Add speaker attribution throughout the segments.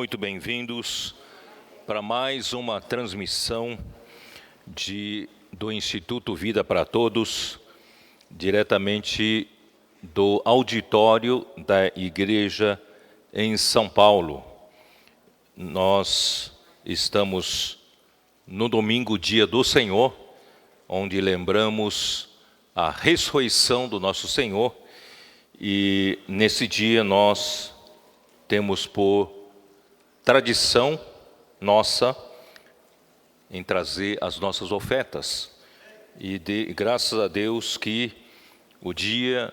Speaker 1: muito bem-vindos para mais uma transmissão do Instituto Vida para Todos, diretamente do auditório da Igreja em São Paulo. Nós estamos no domingo, dia do Senhor, onde lembramos a ressurreição do nosso Senhor, e nesse dia nós temos por tradição nossa em trazer as nossas ofertas. E graças a Deus que o dia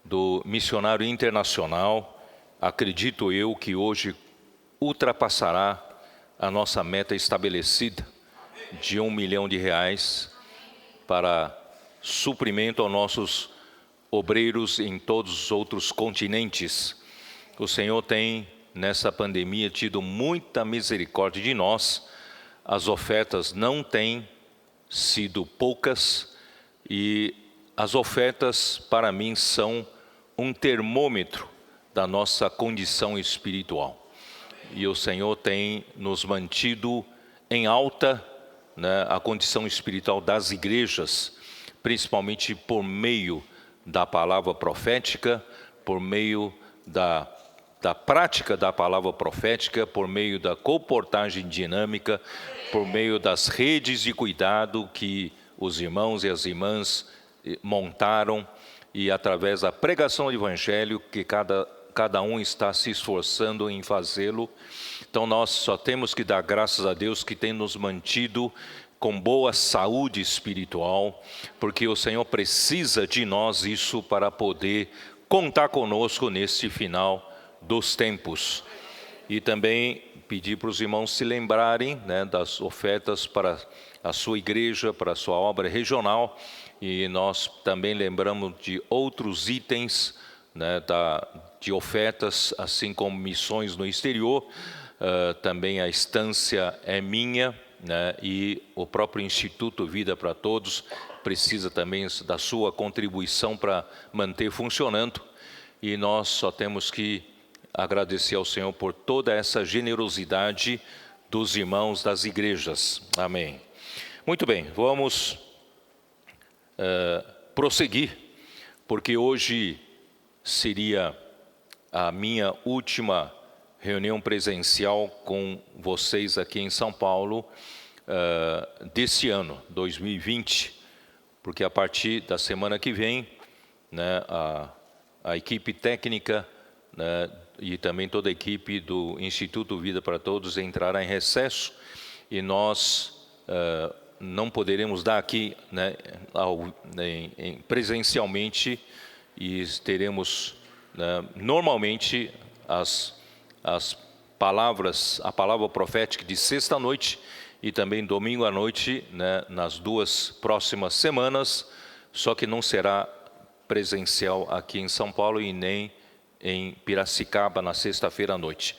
Speaker 1: do missionário internacional, acredito eu que hoje ultrapassará a nossa meta estabelecida de R$1 milhão para suprimento aos nossos obreiros em todos os outros continentes. O Senhor tem, nessa pandemia, tido muita misericórdia de nós. As ofertas não têm sido poucas e as ofertas, para mim, são um termômetro da nossa condição espiritual. E o Senhor tem nos mantido em alta, a condição espiritual das igrejas, principalmente por meio da palavra profética, por meio da prática da palavra profética, por meio da comportagem dinâmica, por meio das redes de cuidado que os irmãos e as irmãs montaram, e através da pregação do Evangelho que cada um está se esforçando em fazê-lo. Então nós só temos que dar graças a Deus que tem nos mantido com boa saúde espiritual, porque o Senhor precisa de nós isso para poder contar conosco neste final dos tempos. E também pedir para os irmãos se lembrarem das ofertas para a sua igreja, para a sua obra regional, e nós também lembramos de outros itens de ofertas, assim como missões no exterior, também a Estância é Minha, e o próprio Instituto Vida para Todos precisa também da sua contribuição para manter funcionando, e nós só temos que agradecer ao Senhor por toda essa generosidade dos irmãos das igrejas. Amém. Muito bem, vamos prosseguir, porque hoje seria a minha última reunião presencial com vocês aqui em São Paulo desse ano, 2020, porque a partir da semana que vem, a equipe técnica e também toda a equipe do Instituto Vida para Todos entrará em recesso, e nós não poderemos dar aqui presencialmente, e teremos normalmente a palavra profética de sexta-noite e também domingo à noite, nas duas próximas semanas, só que não será presencial aqui em São Paulo e nem em Piracicaba na sexta-feira à noite.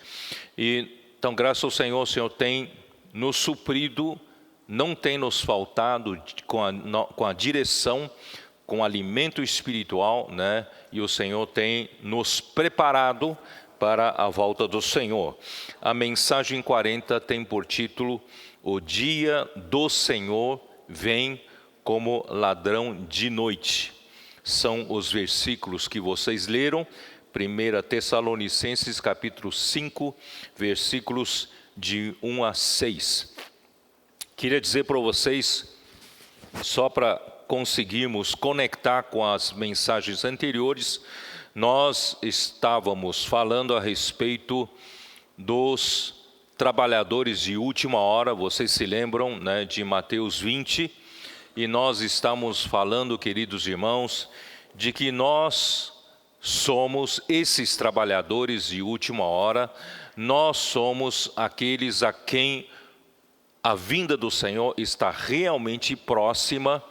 Speaker 1: Então, graças ao Senhor, o Senhor tem nos suprido, não tem nos faltado com a direção, com alimento espiritual, e o Senhor tem nos preparado para a volta do Senhor. A mensagem 40 tem por título: O dia do Senhor vem como ladrão de noite. São os versículos que vocês leram, 1 Tessalonicenses capítulo 5, versículos de 1 a 6. Queria dizer para vocês, só para conseguirmos conectar com as mensagens anteriores, nós estávamos falando a respeito dos trabalhadores de última hora. Vocês se lembram de Mateus 20, e nós estamos falando, queridos irmãos, de que nós somos esses trabalhadores de última hora. Nós somos aqueles a quem a vinda do Senhor está realmente próxima,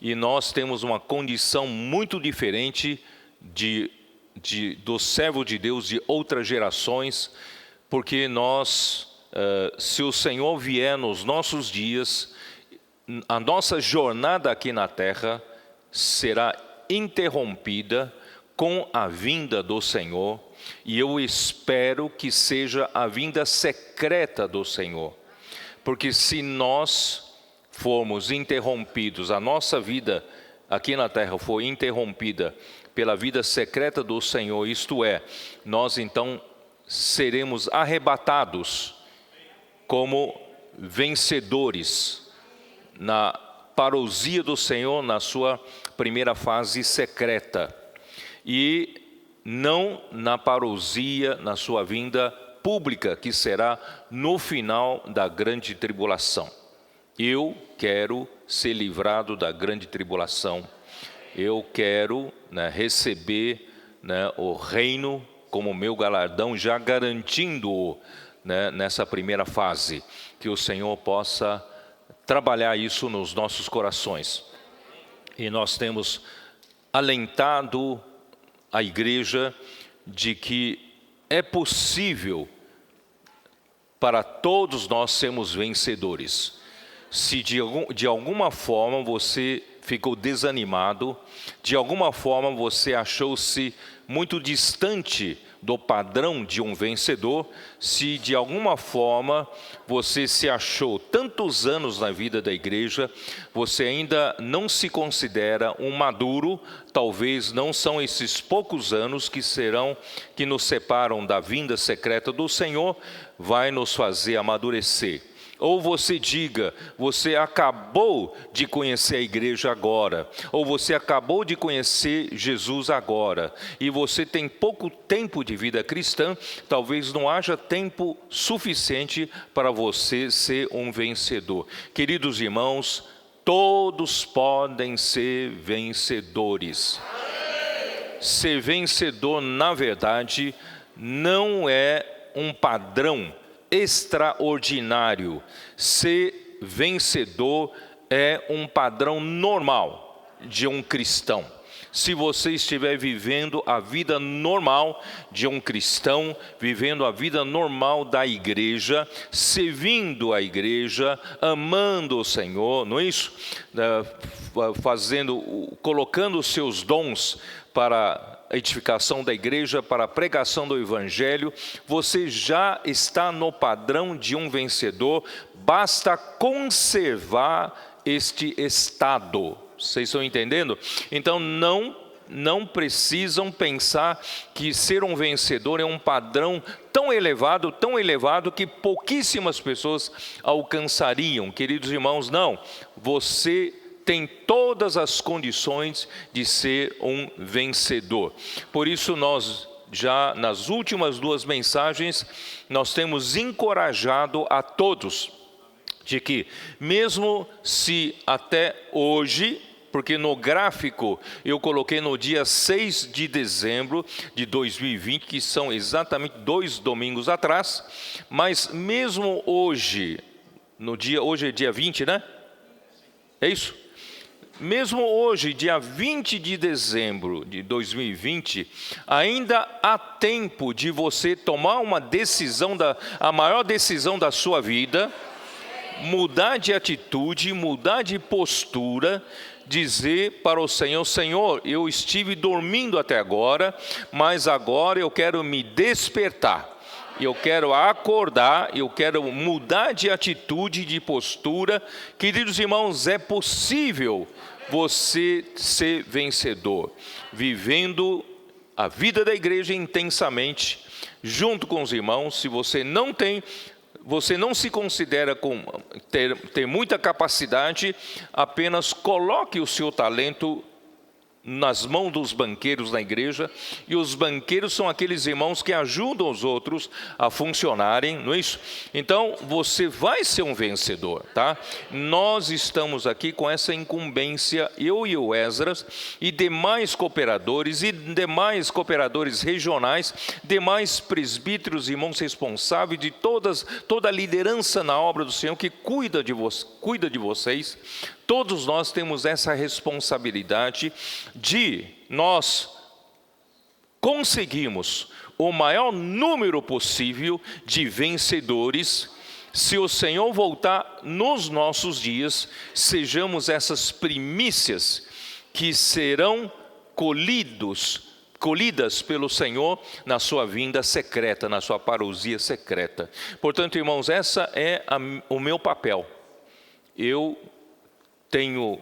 Speaker 1: e nós temos uma condição muito diferente do servo de Deus de outras gerações, porque se o Senhor vier nos nossos dias, a nossa jornada aqui na terra será interrompida com a vinda do Senhor, E eu espero que seja a vinda secreta do Senhor. Porque se nós formos interrompidos, a nossa vida aqui na terra foi interrompida pela vida secreta do Senhor, isto é, nós então seremos arrebatados como vencedores na parousia do Senhor, na sua primeira fase secreta, e não na parousia, na sua vinda pública, que será no final da grande tribulação. Eu quero ser livrado da grande tribulação. Eu quero receber o reino como meu galardão, já garantindo-o nessa primeira fase. Que o Senhor possa trabalhar isso nos nossos corações. E nós temos alentado a igreja de que é possível para todos nós sermos vencedores. Se de alguma forma você ficou desanimado, de alguma forma você achou-se muito distante do padrão de um vencedor, se de alguma forma você se achou tantos anos na vida da igreja, você ainda não se considera um maduro, talvez não são esses poucos anos que nos separam da vinda secreta do Senhor, vai nos fazer amadurecer. Ou você diga, você acabou de conhecer a igreja agora, ou você acabou de conhecer Jesus agora, e você tem pouco tempo de vida cristã, talvez não haja tempo suficiente para você ser um vencedor. Queridos irmãos, todos podem ser vencedores. Ser vencedor, na verdade, não é um padrão extraordinário. Ser vencedor é um padrão normal de um cristão. Se você estiver vivendo a vida normal de um cristão, vivendo a vida normal da igreja, servindo a igreja, amando o Senhor, não é isso? Colocando os seus dons para a edificação da igreja, para a pregação do evangelho, você já está no padrão de um vencedor, basta conservar este estado. Vocês estão entendendo? Então não precisam pensar que ser um vencedor é um padrão tão elevado que pouquíssimas pessoas alcançariam. Queridos irmãos, não. Você tem todas as condições de ser um vencedor. Por isso nós já nas últimas 2 mensagens, nós temos encorajado a todos de que mesmo se até hoje, porque no gráfico eu coloquei no dia 6 de dezembro de 2020, que são exatamente 2 domingos atrás, mas mesmo hoje, hoje é dia 20, né? É isso? Mesmo hoje, dia 20 de dezembro de 2020, ainda há tempo de você tomar uma decisão, a maior decisão da sua vida, mudar de atitude, mudar de postura, dizer para o Senhor: Senhor, eu estive dormindo até agora, mas agora eu quero me despertar. Eu quero acordar, eu quero mudar de atitude, de postura. Queridos irmãos, é possível você ser vencedor, vivendo a vida da igreja intensamente, junto com os irmãos. Se você não se considera ter muita capacidade, apenas coloque o seu talento nas mãos dos banqueiros na igreja, e os banqueiros são aqueles irmãos que ajudam os outros a funcionarem, não é isso? Então, você vai ser um vencedor, tá? Nós estamos aqui com essa incumbência, eu e o Esdras, e demais cooperadores regionais, demais presbíteros, irmãos responsáveis de toda a liderança na obra do Senhor, que cuida de vocês. Todos nós temos essa responsabilidade de nós conseguirmos o maior número possível de vencedores. Se o Senhor voltar nos nossos dias, sejamos essas primícias que serão colhidas pelo Senhor na sua vinda secreta, na sua parousia secreta. Portanto, irmãos, essa é o meu papel. Eu tenho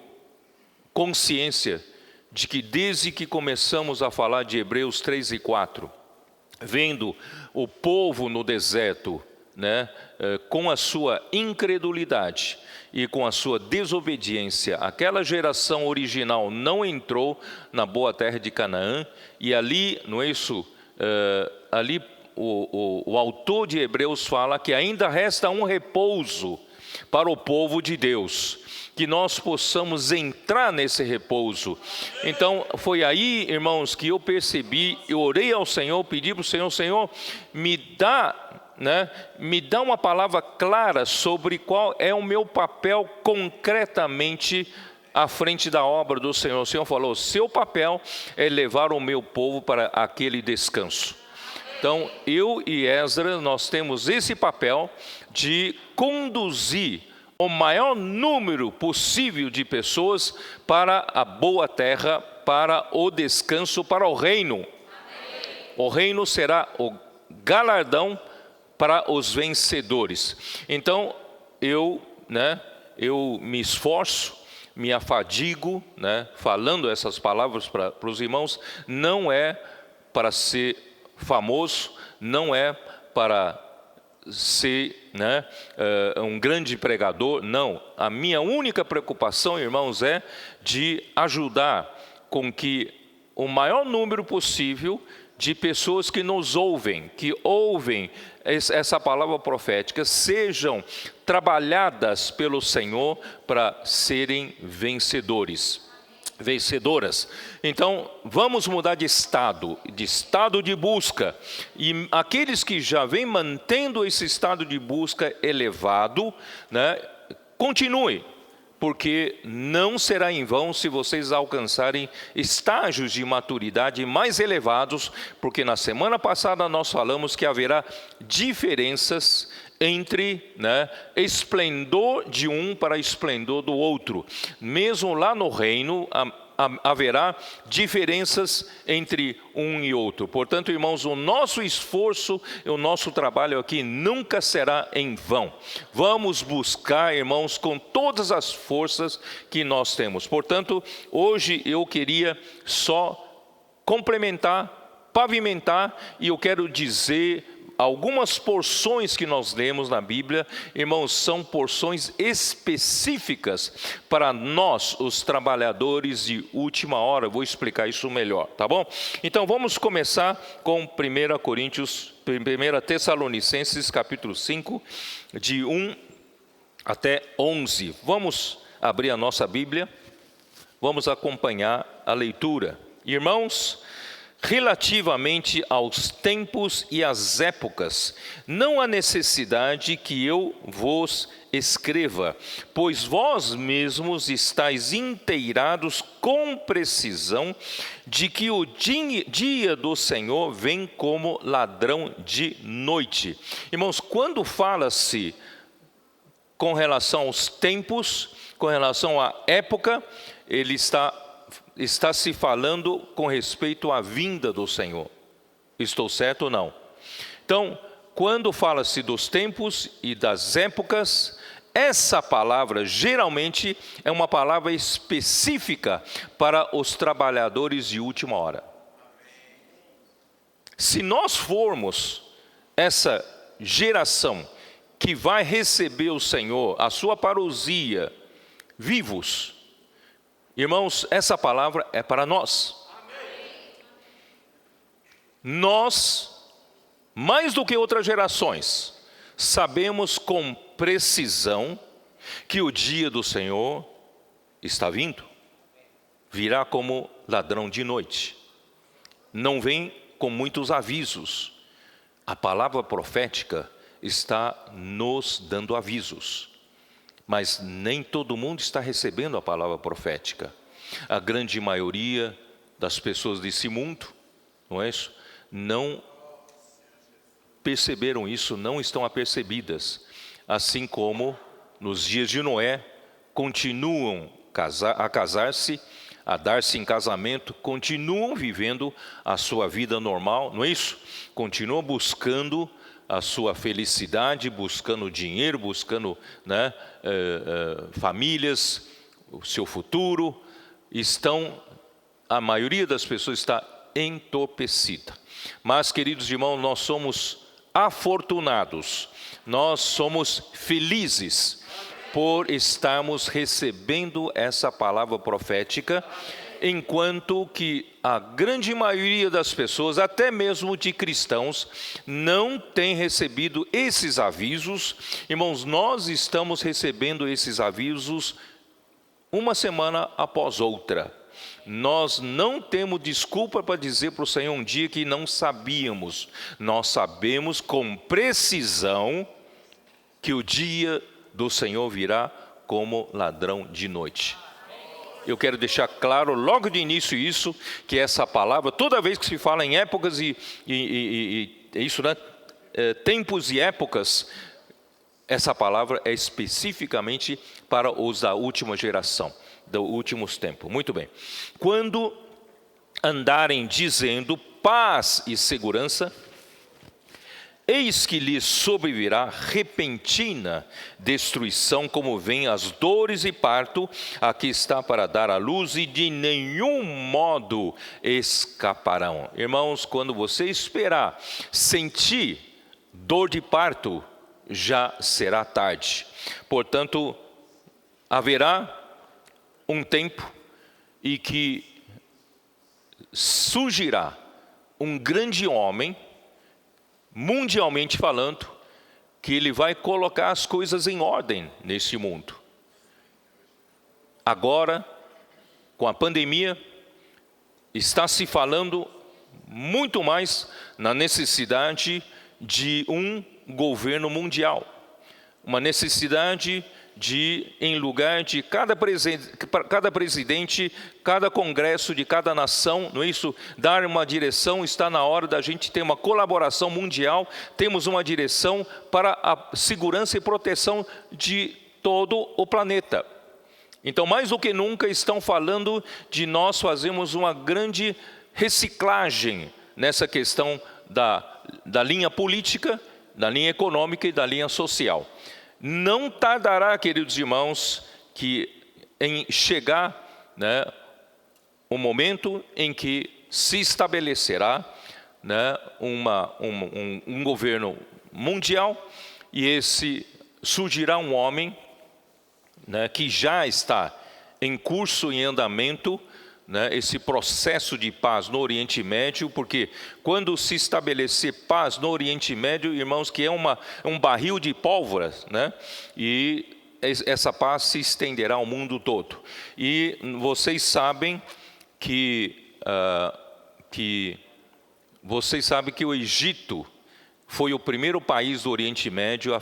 Speaker 1: consciência de que desde que começamos a falar de Hebreus 3 e 4, vendo o povo no deserto, com a sua incredulidade e com a sua desobediência, aquela geração original não entrou na boa terra de Canaã, e ali, não é isso? Ali o autor de Hebreus fala que ainda resta um repouso para o povo de Deus, que nós possamos entrar nesse repouso. Então, foi aí, irmãos, que eu percebi, eu orei ao Senhor, pedi para o Senhor: Senhor, me dá uma palavra clara sobre qual é o meu papel concretamente à frente da obra do Senhor. O Senhor falou: seu papel é levar o meu povo para aquele descanso. Então, eu e Esdras, nós temos esse papel de conduzir o maior número possível de pessoas para a boa terra, para o descanso, para o reino. O reino será o galardão para os vencedores. Então, eu me esforço, me afadigo, falando essas palavras para os irmãos, não é para ser famoso, não é para ser um grande pregador, não. A minha única preocupação, irmãos, é de ajudar com que o maior número possível de pessoas que nos ouvem, que ouvem essa palavra profética, sejam trabalhadas pelo Senhor para serem vencedoras. Então, vamos mudar de estado de busca, e aqueles que já vêm mantendo esse estado de busca elevado, continue, porque não será em vão se vocês alcançarem estágios de maturidade mais elevados, porque na semana passada nós falamos que haverá diferenças entre esplendor de um para esplendor do outro. Mesmo lá no reino haverá diferenças entre um e outro. Portanto, irmãos, o nosso esforço e o nosso trabalho aqui nunca será em vão. Vamos buscar, irmãos, com todas as forças que nós temos. Portanto, hoje eu queria só complementar, pavimentar, e eu quero dizer: algumas porções que nós lemos na Bíblia, irmãos, são porções específicas para nós, os trabalhadores de última hora. Vou explicar isso melhor, tá bom? Então vamos começar com 1 Tessalonicenses capítulo 5, de 1 até 11. Vamos abrir a nossa Bíblia, vamos acompanhar a leitura. Irmãos, relativamente aos tempos e às épocas, não há necessidade que eu vos escreva, pois vós mesmos estáis inteirados com precisão de que o dia do Senhor vem como ladrão de noite. Irmãos, quando fala-se com relação aos tempos, com relação à época, ele está se falando com respeito à vinda do Senhor. Estou certo ou não? Então, quando fala-se dos tempos e das épocas, essa palavra geralmente é uma palavra específica para os trabalhadores de última hora. Se nós formos essa geração que vai receber o Senhor, a sua parousia, vivos, irmãos, essa palavra é para nós. Nós, mais do que outras gerações, sabemos com precisão que o dia do Senhor está vindo. Virá como ladrão de noite. Não vem com muitos avisos. A palavra profética está nos dando avisos. Mas nem todo mundo está recebendo a palavra profética. A grande maioria das pessoas desse mundo, não é isso? Não perceberam isso, não estão apercebidas. Assim como nos dias de Noé, continuam a casar-se, a dar-se em casamento, continuam vivendo a sua vida normal, não é isso? Continuam buscando a sua felicidade, buscando dinheiro, buscando, né, famílias, o seu futuro. A maioria das pessoas está entorpecida. Mas, queridos irmãos, nós somos afortunados, nós somos felizes por estarmos recebendo essa palavra profética, enquanto que a grande maioria das pessoas, até mesmo de cristãos, não tem recebido esses avisos. Irmãos, nós estamos recebendo esses avisos uma semana após outra. Nós não temos desculpa para dizer para o Senhor um dia que não sabíamos. Nós sabemos com precisão que o dia do Senhor virá como ladrão de noite. Eu quero deixar claro logo de início isso, que essa palavra, toda vez que se fala em épocas isso, né? Tempos e épocas, essa palavra é especificamente para os da última geração, dos últimos tempos. Muito bem. Quando andarem dizendo paz e segurança, eis que lhes sobrevirá repentina destruição, como vem as dores e parto, aqui está para dar à luz, e de nenhum modo escaparão. Irmãos, quando você esperar sentir dor de parto, já será tarde. Portanto, haverá um tempo em que surgirá um grande homem, mundialmente falando, que ele vai colocar as coisas em ordem nesse mundo. Agora, com a pandemia, está se falando muito mais na necessidade de um governo mundial, uma necessidade de, em lugar de cada presidente, cada congresso de cada nação, não é isso? Dar uma direção. Está na hora da gente ter uma colaboração mundial. Temos uma direção para a segurança e proteção de todo o planeta. Então, mais do que nunca, estão falando de nós fazermos uma grande reciclagem nessa questão da linha política, da linha econômica e da linha social. Não tardará, queridos irmãos, em chegar, né, um momento em que se estabelecerá, né, um governo mundial, e surgirá um homem, né, que já está em curso, em andamento, né, esse processo de paz no Oriente Médio, porque quando se estabelecer paz no Oriente Médio, irmãos, que é um barril de pólvora, né, e essa paz se estenderá ao mundo todo. E vocês sabem que o Egito foi o primeiro país do Oriente Médio a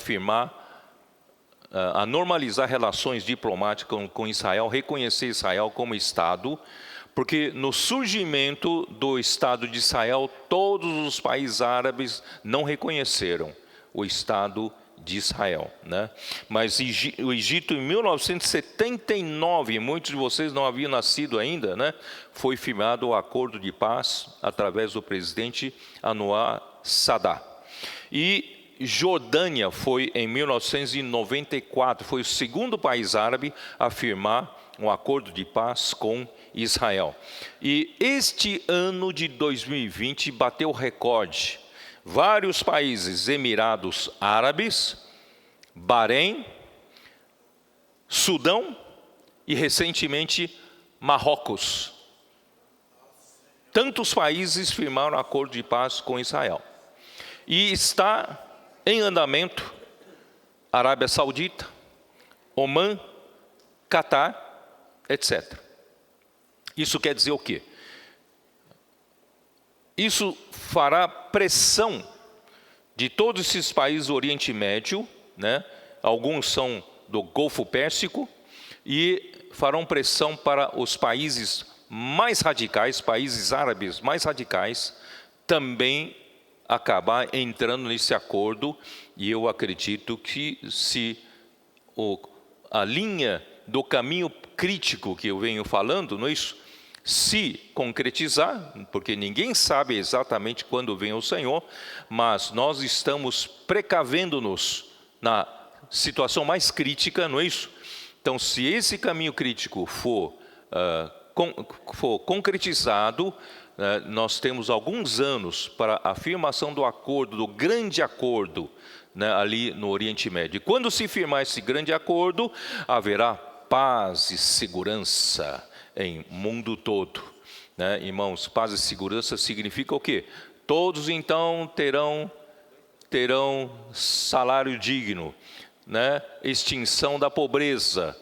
Speaker 1: a normalizar relações diplomáticas com Israel, reconhecer Israel como Estado, porque no surgimento do Estado de Israel, todos os países árabes não reconheceram o Estado de Israel, né? Mas o Egito, em 1979, muitos de vocês não haviam nascido ainda, né? Foi firmado o acordo de paz através do presidente Anwar Sadat. E Jordânia foi, em 1994, foi o segundo país árabe a firmar um acordo de paz com Israel. E este ano de 2020 bateu recorde. Vários países, Emirados Árabes, Bahrein, Sudão e recentemente Marrocos. Tantos países firmaram acordo de paz com Israel. E está em andamento Arábia Saudita, Omã, Catar, etc. Isso quer dizer o quê? Isso fará pressão de todos esses países do Oriente Médio, né? Alguns são do Golfo Pérsico, e farão pressão para os países mais radicais, países árabes mais radicais, também acabar entrando nesse acordo. E eu acredito que se a linha do caminho crítico que eu venho falando, não é isso? se concretizar, porque ninguém sabe exatamente quando vem o Senhor, mas nós estamos precavendo-nos na situação mais crítica, não é isso? Então, se esse caminho crítico for concretizado, nós temos alguns anos para a afirmação do acordo, do grande acordo, ali no Oriente Médio. E quando se firmar esse grande acordo, haverá paz e segurança em mundo todo. Irmãos, paz e segurança significa o quê? Todos então terão salário digno, extinção da pobreza,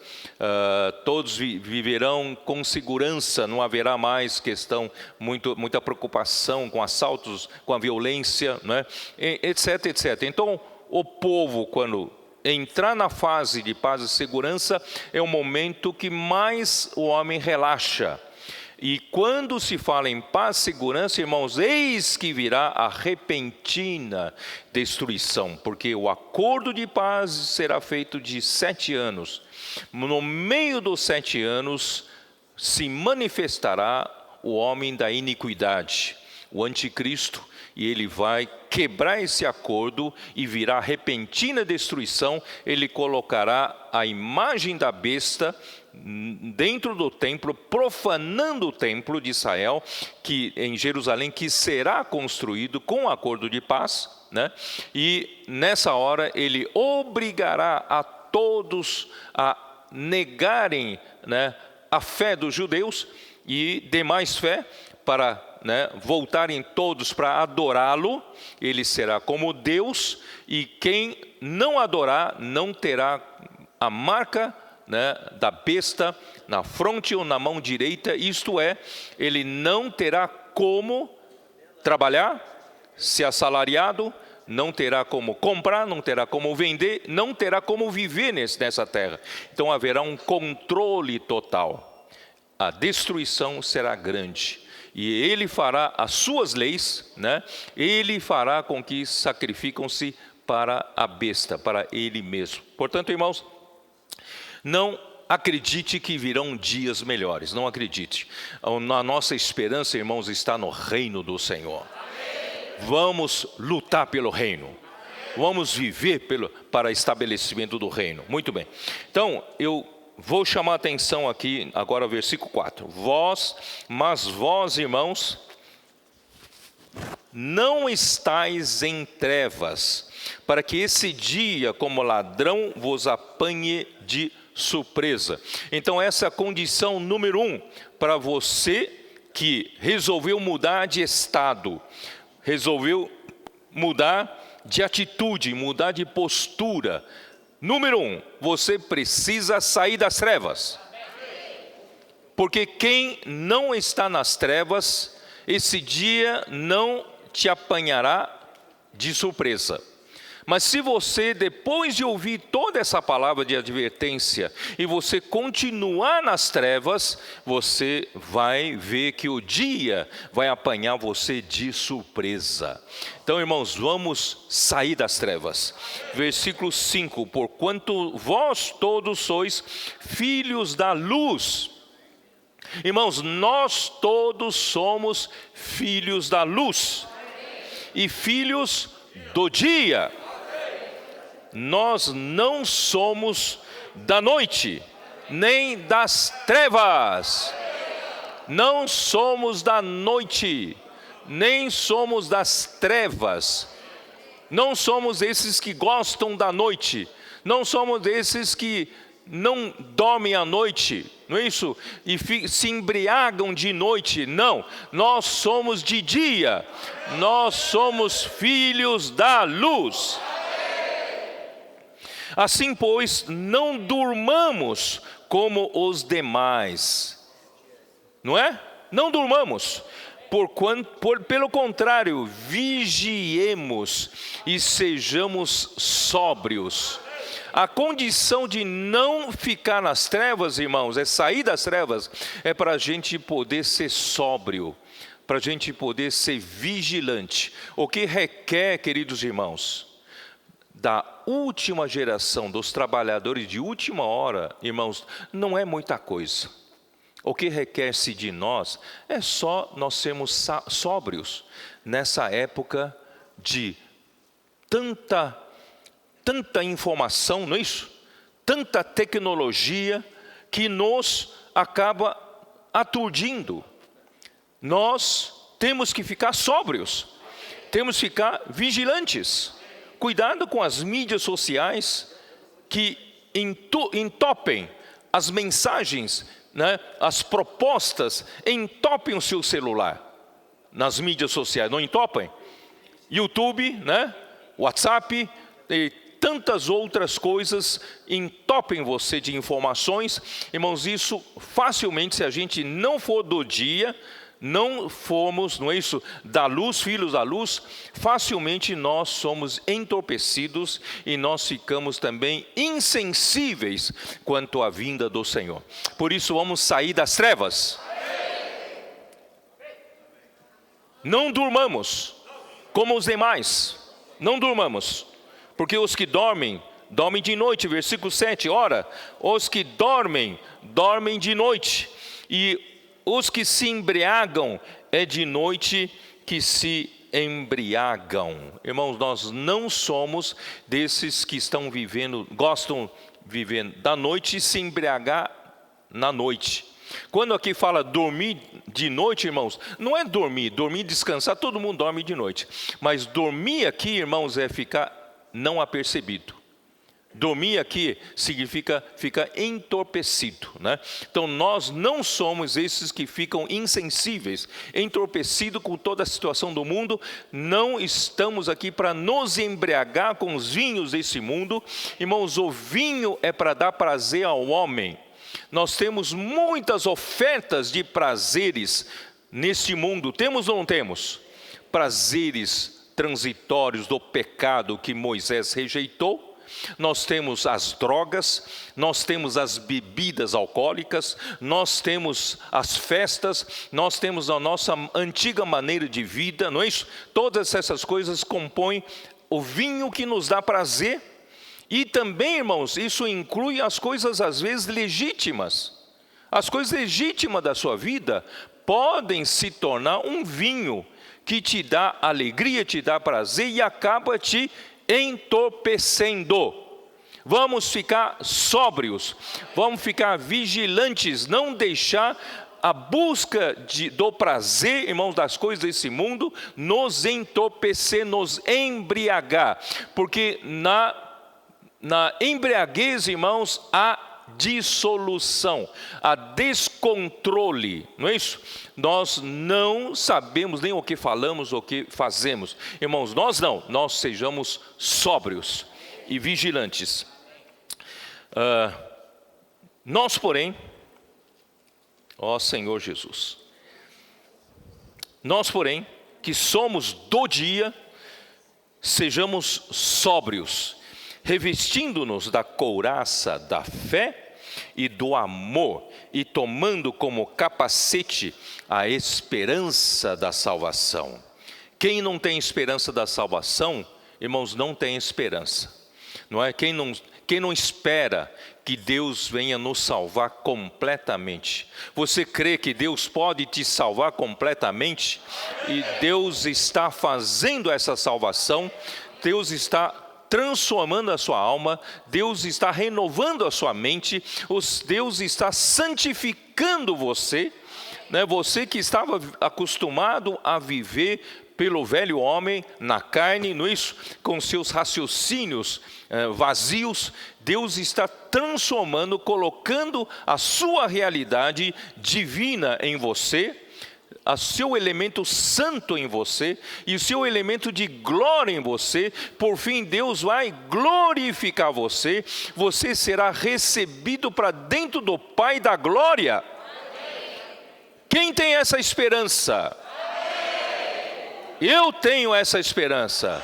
Speaker 1: todos viverão com segurança, não haverá mais muita preocupação com assaltos, com a violência, etc, etc. Então, o povo, quando entrar na fase de paz e segurança, é o momento que mais o homem relaxa. E quando se fala em paz e segurança, irmãos, eis que virá a repentina destruição, porque o acordo de paz será feito de 7 anos. No meio dos 7 anos se manifestará o homem da iniquidade, o anticristo, e ele vai quebrar esse acordo e virá repentina destruição. Ele colocará a imagem da besta dentro do templo, profanando o templo de Israel, que em Jerusalém, que será construído com acordo de paz, e nessa hora ele obrigará a todos a negarem, a fé dos judeus e demais fé, para voltarem todos para adorá-lo. Ele será como Deus, e quem não adorar não terá a marca da besta na fronte ou na mão direita, isto é, ele não terá como trabalhar, ser assalariado, não terá como comprar, não terá como vender, não terá como viver nessa terra. Então haverá um controle total, a destruição será grande, e ele fará as suas leis, ele fará com que sacrificam-se para a besta, para ele mesmo. Portanto, irmãos, não acredite que virão dias melhores, não acredite. A nossa esperança, irmãos, está no reino do Senhor. Vamos lutar pelo reino, vamos viver para estabelecimento do reino. Muito bem, então eu vou chamar a atenção aqui agora, versículo 4. Mas vós, irmãos, não estais em trevas, para que esse dia, como ladrão, vos apanhe de surpresa. Então essa é a condição número 1, para você que resolveu mudar de estado, resolveu mudar de atitude, mudar de postura. Número 1, você precisa sair das trevas. Porque quem não está nas trevas, esse dia não te apanhará de surpresa. Mas se você, depois de ouvir toda essa palavra de advertência, e você continuar nas trevas, você vai ver que o dia vai apanhar você de surpresa. Então, irmãos, vamos sair das trevas. Versículo 5, porquanto vós todos sois filhos da luz. Irmãos, nós todos somos filhos da luz e filhos do dia. Nós não somos da noite, nem das trevas. Não somos da noite, nem somos das trevas. Não somos esses que gostam da noite. Não somos esses que não dormem à noite, não é isso? E se embriagam de noite. Não, nós somos de dia. Nós somos filhos da luz. Assim, pois, não durmamos como os demais, não é? Não durmamos, pelo contrário, vigiemos e sejamos sóbrios. A condição de não ficar nas trevas, irmãos, é sair das trevas, é para a gente poder ser sóbrio, para a gente poder ser vigilante. O que requer, queridos irmãos, da última geração, dos trabalhadores de última hora, irmãos, não é muita coisa. o que requer-se de nós é só nós sermos sóbrios nessa época de tanta informação, não é isso? Tanta tecnologia que nos acaba aturdindo. Nós temos que ficar sóbrios, temos que ficar vigilantes. Cuidado com as mídias sociais que entopem as mensagens, né? As propostas, entopem o seu celular. Nas mídias sociais, não entopem? YouTube, né? WhatsApp e tantas outras coisas entopem você de informações. Irmãos, isso facilmente, se a gente não for do dia, não formos, não é isso, da luz, filhos da luz, facilmente nós somos entorpecidos e nós ficamos também insensíveis quanto à vinda do Senhor. Por isso vamos sair das trevas. Não durmamos como os demais, não durmamos, porque os que dormem, dormem de noite, versículo 7, ora, os que dormem, dormem de noite, e os que se embriagam, é de noite que se embriagam. Irmãos, nós não somos desses que gostam de viver da noite e se embriagar na noite. Quando aqui fala dormir de noite, irmãos, não é dormir, descansar, todo mundo dorme de noite. Mas dormir aqui, irmãos, é ficar não apercebido. Dormir aqui significa ficar entorpecido, né? Então nós não somos esses que ficam insensíveis, entorpecidos com toda a situação do mundo. Não estamos aqui para nos embriagar com os vinhos desse mundo. Irmãos, o vinho é para dar prazer ao homem. Nós temos muitas ofertas de prazeres neste mundo. Temos ou não temos? Prazeres transitórios do pecado que Moisés rejeitou. Nós temos as drogas, nós temos as bebidas alcoólicas, nós temos as festas, nós temos a nossa antiga maneira de vida, não é isso? Todas essas coisas compõem o vinho que nos dá prazer. E também, irmãos, isso inclui as coisas às vezes legítimas. As coisas legítimas da sua vida podem se tornar um vinho que te dá alegria, te dá prazer e acaba te entorpecendo. Vamos ficar sóbrios, vamos ficar vigilantes, não deixar a busca do prazer, irmãos, das coisas desse mundo, nos entorpecer, nos embriagar, porque na embriaguez, irmãos, há dissolução, há descontrole, não é isso? Nós não sabemos nem o que falamos, o que fazemos. Irmãos, nós sejamos sóbrios e vigilantes. Nós, porém, ó Senhor Jesus, nós, porém, que somos do dia, sejamos sóbrios, revestindo-nos da couraça da fé e do amor, e tomando como capacete a esperança da salvação. Quem não tem esperança da salvação, irmãos, não tem esperança, não é? Quem não espera que Deus venha nos salvar completamente. Você crê que Deus pode te salvar completamente? E Deus está fazendo essa salvação, Deus está transformando a sua alma, Deus está renovando a sua mente, Deus está santificando você, né? Você que estava acostumado a viver pelo velho homem, na carne, não é isso? Com seus raciocínios vazios, Deus está transformando, colocando a sua realidade divina em você, o seu elemento santo em você e o seu elemento de glória em você. Por fim, Deus vai glorificar você. Você será recebido para dentro do Pai da glória. Amém. Quem tem essa esperança? Amém. Eu tenho essa esperança.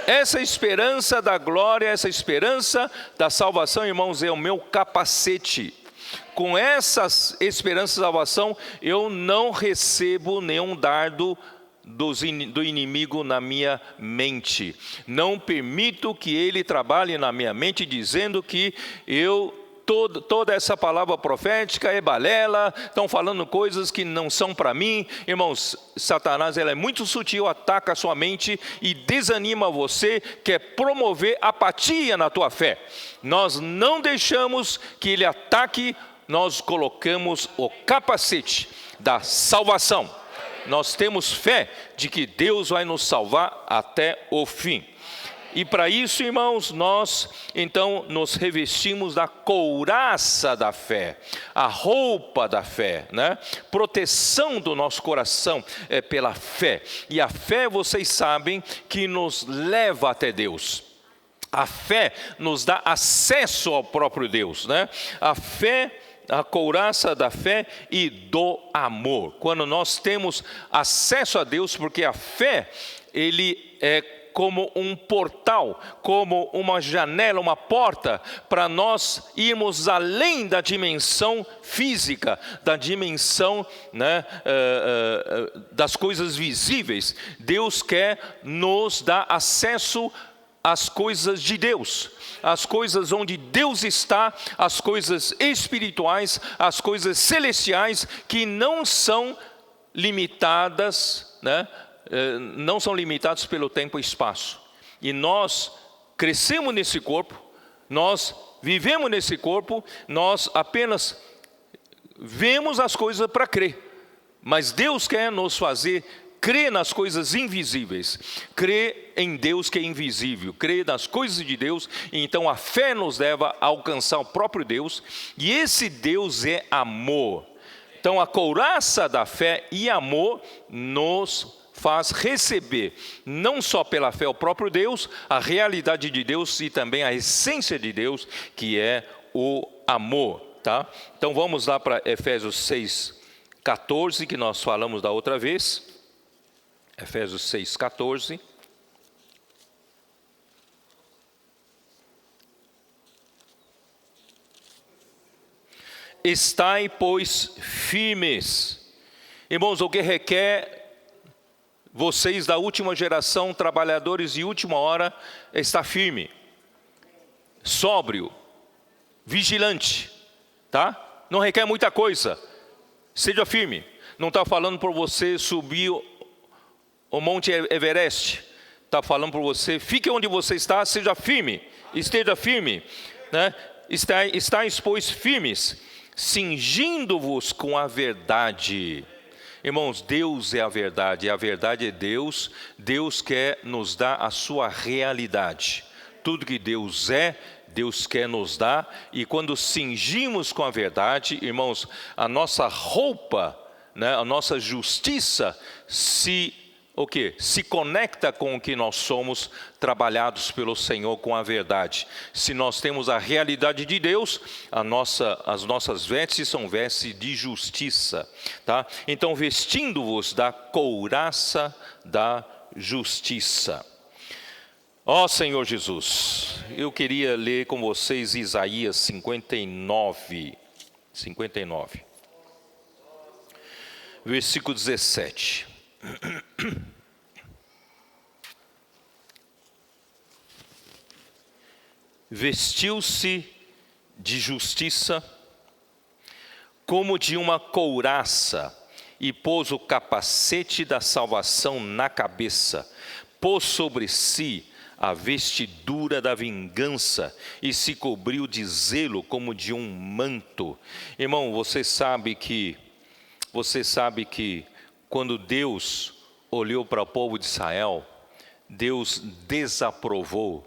Speaker 1: Essa esperança da glória, essa esperança da salvação, irmãos, é o meu capacete. Com essas esperanças de salvação, eu não recebo nenhum dardo do inimigo na minha mente. Não permito que ele trabalhe na minha mente dizendo que eu toda essa palavra profética é balela, estão falando coisas que não são para mim. Irmãos, Satanás ele é muito sutil, ataca a sua mente e desanima você, quer promover apatia na tua fé. Nós não deixamos que ele ataque, nós colocamos o capacete da salvação. Nós temos fé de que Deus vai nos salvar até o fim. E para isso, irmãos, nós então nos revestimos da couraça da fé, a roupa da fé, né? Proteção do nosso coração é pela fé. E a fé, vocês sabem, que nos leva até Deus. A fé nos dá acesso ao próprio Deus, né? A fé, a couraça da fé e do amor. Quando nós temos acesso a Deus, porque a fé, ele é como um portal, como uma janela, uma porta, para nós irmos além da dimensão física, da dimensão, né, das coisas visíveis. Deus quer nos dar acesso às coisas de Deus, as coisas onde Deus está, as coisas espirituais, as coisas celestiais, que não são limitadas, né? Não são limitados pelo tempo e espaço. E nós crescemos nesse corpo, nós vivemos nesse corpo, nós apenas vemos as coisas para crer. Mas Deus quer nos fazer crer nas coisas invisíveis, crer em Deus que é invisível, crer nas coisas de Deus. E então a fé nos leva a alcançar o próprio Deus, e esse Deus é amor. Então a couraça da fé e amor nos faz receber, não só pela fé, o próprio Deus, a realidade de Deus e também a essência de Deus, que é o amor, tá? Então vamos lá para Efésios 6:14, que nós falamos da outra vez. Efésios 6:14. Estai, pois, firmes. Irmãos, o que requer vocês da última geração, trabalhadores de última hora, é estar firme, sóbrio, vigilante, tá? Não requer muita coisa, seja firme. Não está falando por você subir o Monte Everest, está falando por você, fique onde você está, seja firme, esteja firme, né? Estáis, pois, firmes, cingindo-vos com a verdade. Irmãos, Deus é a verdade é Deus. Deus quer nos dar a sua realidade. Tudo que Deus é, Deus quer nos dar. E quando cingimos com a verdade, irmãos, a nossa roupa, né, a nossa justiça se conecta com o que nós somos, trabalhados pelo Senhor com a verdade. Se nós temos a realidade de Deus, as nossas vestes são vestes de justiça, tá? Então, vestindo-vos da couraça da justiça. Ó Senhor Jesus, eu queria ler com vocês Isaías 59, versículo 17. Vestiu-se de justiça como de uma couraça e pôs o capacete da salvação na cabeça, pôs sobre si a vestidura da vingança e se cobriu de zelo como de um manto. Irmão, você sabe que quando Deus olhou para o povo de Israel, Deus desaprovou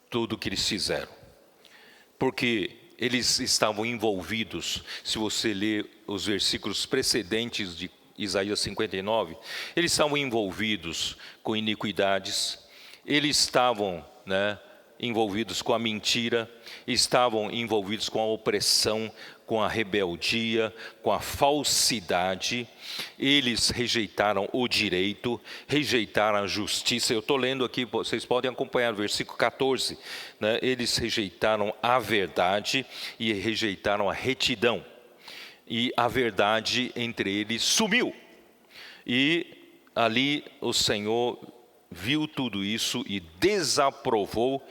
Speaker 1: tudo o que eles fizeram, porque eles estavam envolvidos. Se você ler os versículos precedentes de Isaías 59, eles estavam envolvidos com iniquidades, eles estavam, envolvidos com a mentira, estavam envolvidos com a opressão, com a rebeldia, com a falsidade. Eles rejeitaram o direito, rejeitaram a justiça. Eu estou lendo aqui, vocês podem acompanhar o versículo 14, né? Eles rejeitaram a verdade e rejeitaram a retidão. E a verdade entre eles sumiu. E ali o Senhor viu tudo isso e desaprovou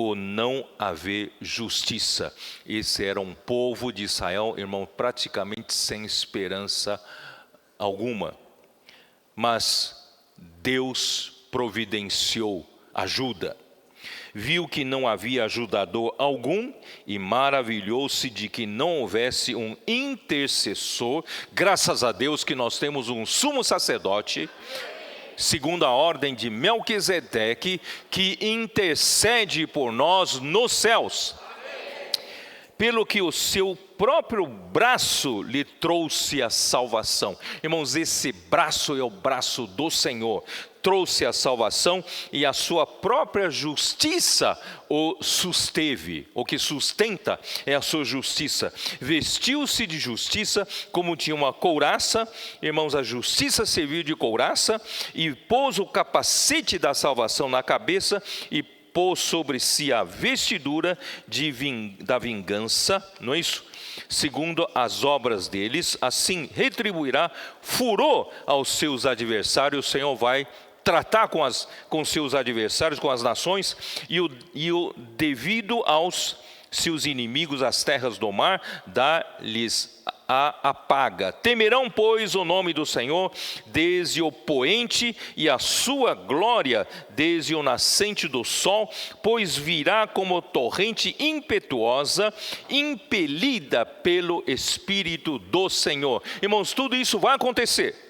Speaker 1: o não haver justiça. Esse era um povo de Israel, irmão, praticamente sem esperança alguma. Mas Deus providenciou ajuda. Viu que não havia ajudador algum e maravilhou-se de que não houvesse um intercessor. Graças a Deus que nós temos um sumo sacerdote, segundo a ordem de Melquisedeque, que intercede por nós nos céus. Pelo que o seu próprio braço lhe trouxe a salvação. Irmãos, esse braço é o braço do Senhor. Trouxe a salvação e a sua própria justiça o susteve. O que sustenta é a sua justiça. Vestiu-se de justiça como tinha uma couraça. Irmãos, a justiça serviu de couraça e pôs o capacete da salvação na cabeça e pôs sobre si a vestidura da vingança, não é isso? Segundo as obras deles, assim retribuirá furor aos seus adversários. O Senhor vai tratar com seus adversários, com as nações, e o devido aos seus inimigos, as terras do mar, dá-lhes a paga. Temerão, pois, o nome do Senhor desde o poente e a sua glória desde o nascente do sol, pois virá como torrente impetuosa, impelida pelo Espírito do Senhor. Irmãos, tudo isso vai acontecer.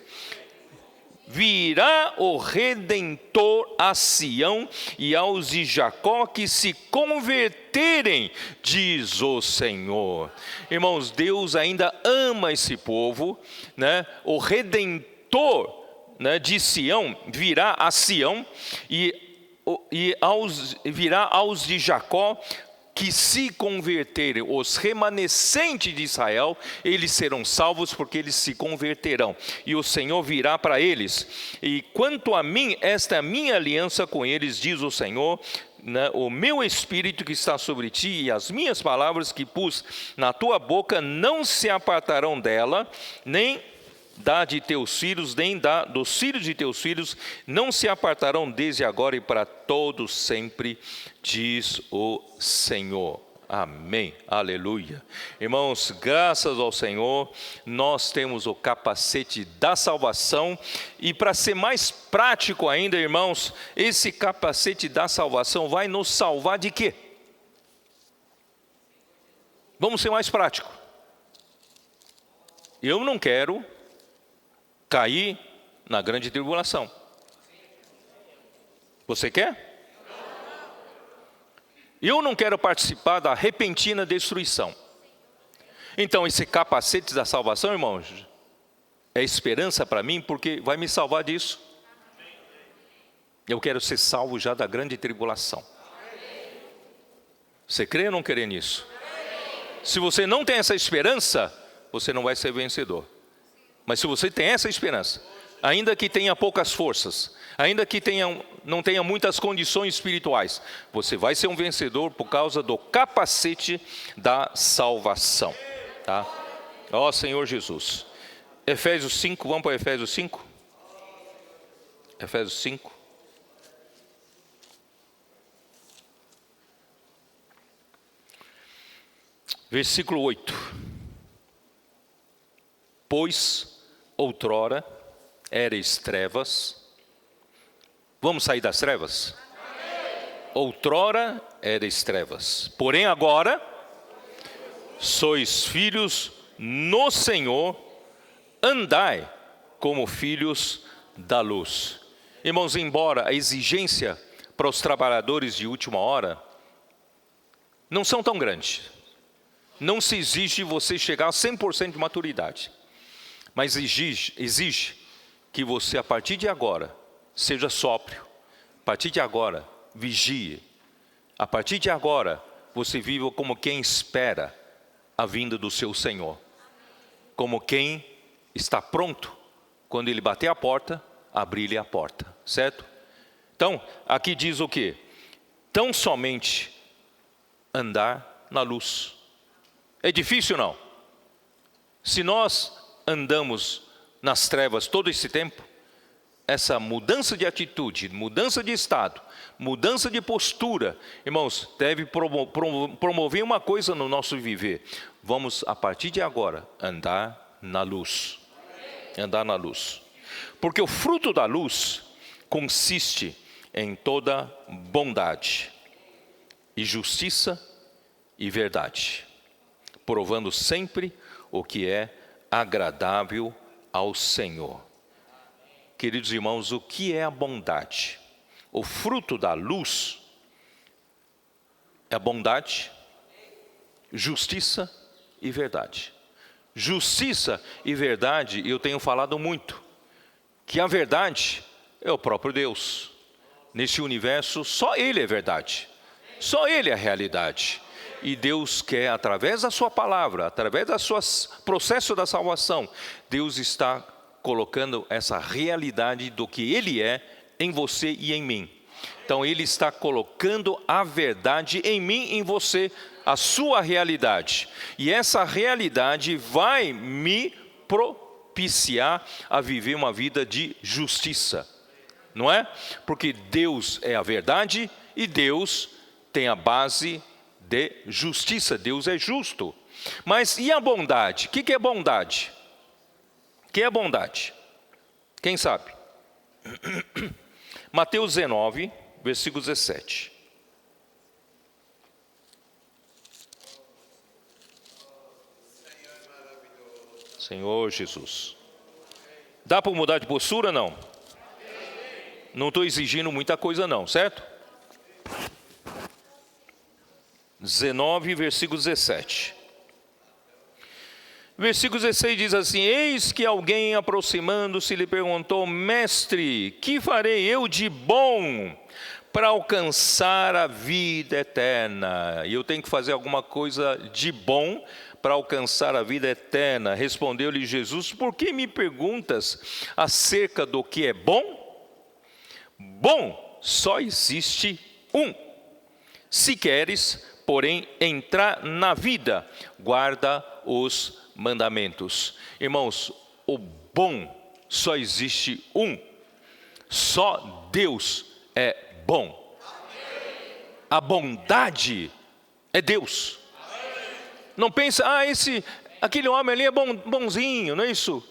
Speaker 1: Virá o Redentor a Sião e aos de Jacó que se converterem, diz o Senhor. Irmãos, Deus ainda ama esse povo, né? O Redentor, né, de Sião virá a Sião virá aos de Jacó que se converterem. Os remanescentes de Israel, eles serão salvos porque eles se converterão. E o Senhor virá para eles. E quanto a mim, esta é a minha aliança com eles, diz o Senhor. O meu Espírito que está sobre ti e as minhas palavras que pus na tua boca não se apartarão dela, nem da de teus filhos, nem da dos filhos de teus filhos, não se apartarão desde agora e para todos sempre, diz o Senhor. Amém, aleluia. Irmãos, graças ao Senhor, nós temos o capacete da salvação. E para ser mais prático ainda, irmãos, esse capacete da salvação vai nos salvar de quê? Vamos ser mais prático. Eu não quero cair na grande tribulação. Você quer? Eu não quero participar da repentina destruição. Então esse capacete da salvação, irmãos, é esperança para mim, porque vai me salvar disso. Eu quero ser salvo já da grande tribulação. Você crê ou não crê nisso? Se você não tem essa esperança, você não vai ser vencedor. Mas se você tem essa esperança, ainda que tenha poucas forças, ainda que não tenha muitas condições espirituais, você vai ser um vencedor por causa do capacete da salvação. Tá? Ó Senhor Jesus. Efésios 5, vamos para Efésios 5? Efésios 5. Versículo 8. Pois outrora erais trevas. Vamos sair das trevas? Outrora erais trevas. Porém agora sois filhos no Senhor, andai como filhos da luz. Irmãos, embora a exigência para os trabalhadores de última hora não são tão grandes, não se exige você chegar a 100% de maturidade, mas exige que você, a partir de agora, seja sóbrio. A partir de agora, vigie. A partir de agora, você viva como quem espera a vinda do seu Senhor. Como quem está pronto, quando Ele bater a porta, abrir-lhe a porta. Certo? Então, aqui diz o quê? Tão somente andar na luz. É difícil, não? Se nós andamos nas trevas todo esse tempo, essa mudança de atitude, mudança de estado, mudança de postura, irmãos, deve promover uma coisa no nosso viver. Vamos, a partir de agora, andar na luz. Andar na luz. Porque o fruto da luz consiste em toda bondade e justiça e verdade, provando sempre o que é agradável ao Senhor. Queridos irmãos, o que é a bondade? O fruto da luz é a bondade, justiça e verdade. Justiça e verdade, eu tenho falado muito, que a verdade é o próprio Deus. Nesse universo, só Ele é verdade, só Ele é a realidade. E Deus quer, através da sua palavra, através do processo da salvação, Deus está colocando essa realidade do que Ele é em você e em mim. Então Ele está colocando a verdade em mim e em você, a sua realidade. E essa realidade vai me propiciar a viver uma vida de justiça. Não é? Porque Deus é a verdade e Deus tem a base de justiça. Deus é justo. Mas e a bondade? O que é bondade? O que é bondade? Quem sabe? Mateus 19, versículo 17. Senhor Jesus. Dá para mudar de postura, não? Não estou exigindo muita coisa não, certo? 19, versículo 17. Versículo 16 diz assim: eis que alguém aproximando-se lhe perguntou: mestre, que farei eu de bom para alcançar a vida eterna? E eu tenho que fazer alguma coisa de bom para alcançar a vida eterna. Respondeu-lhe Jesus: por que me perguntas acerca do que é bom? Bom só existe um. Se queres, porém, entrar na vida, guarda os mandamentos. Irmãos, o bom só existe um. Só Deus é bom. A bondade é Deus. Não pensa, aquele homem ali é bonzinho, não é isso?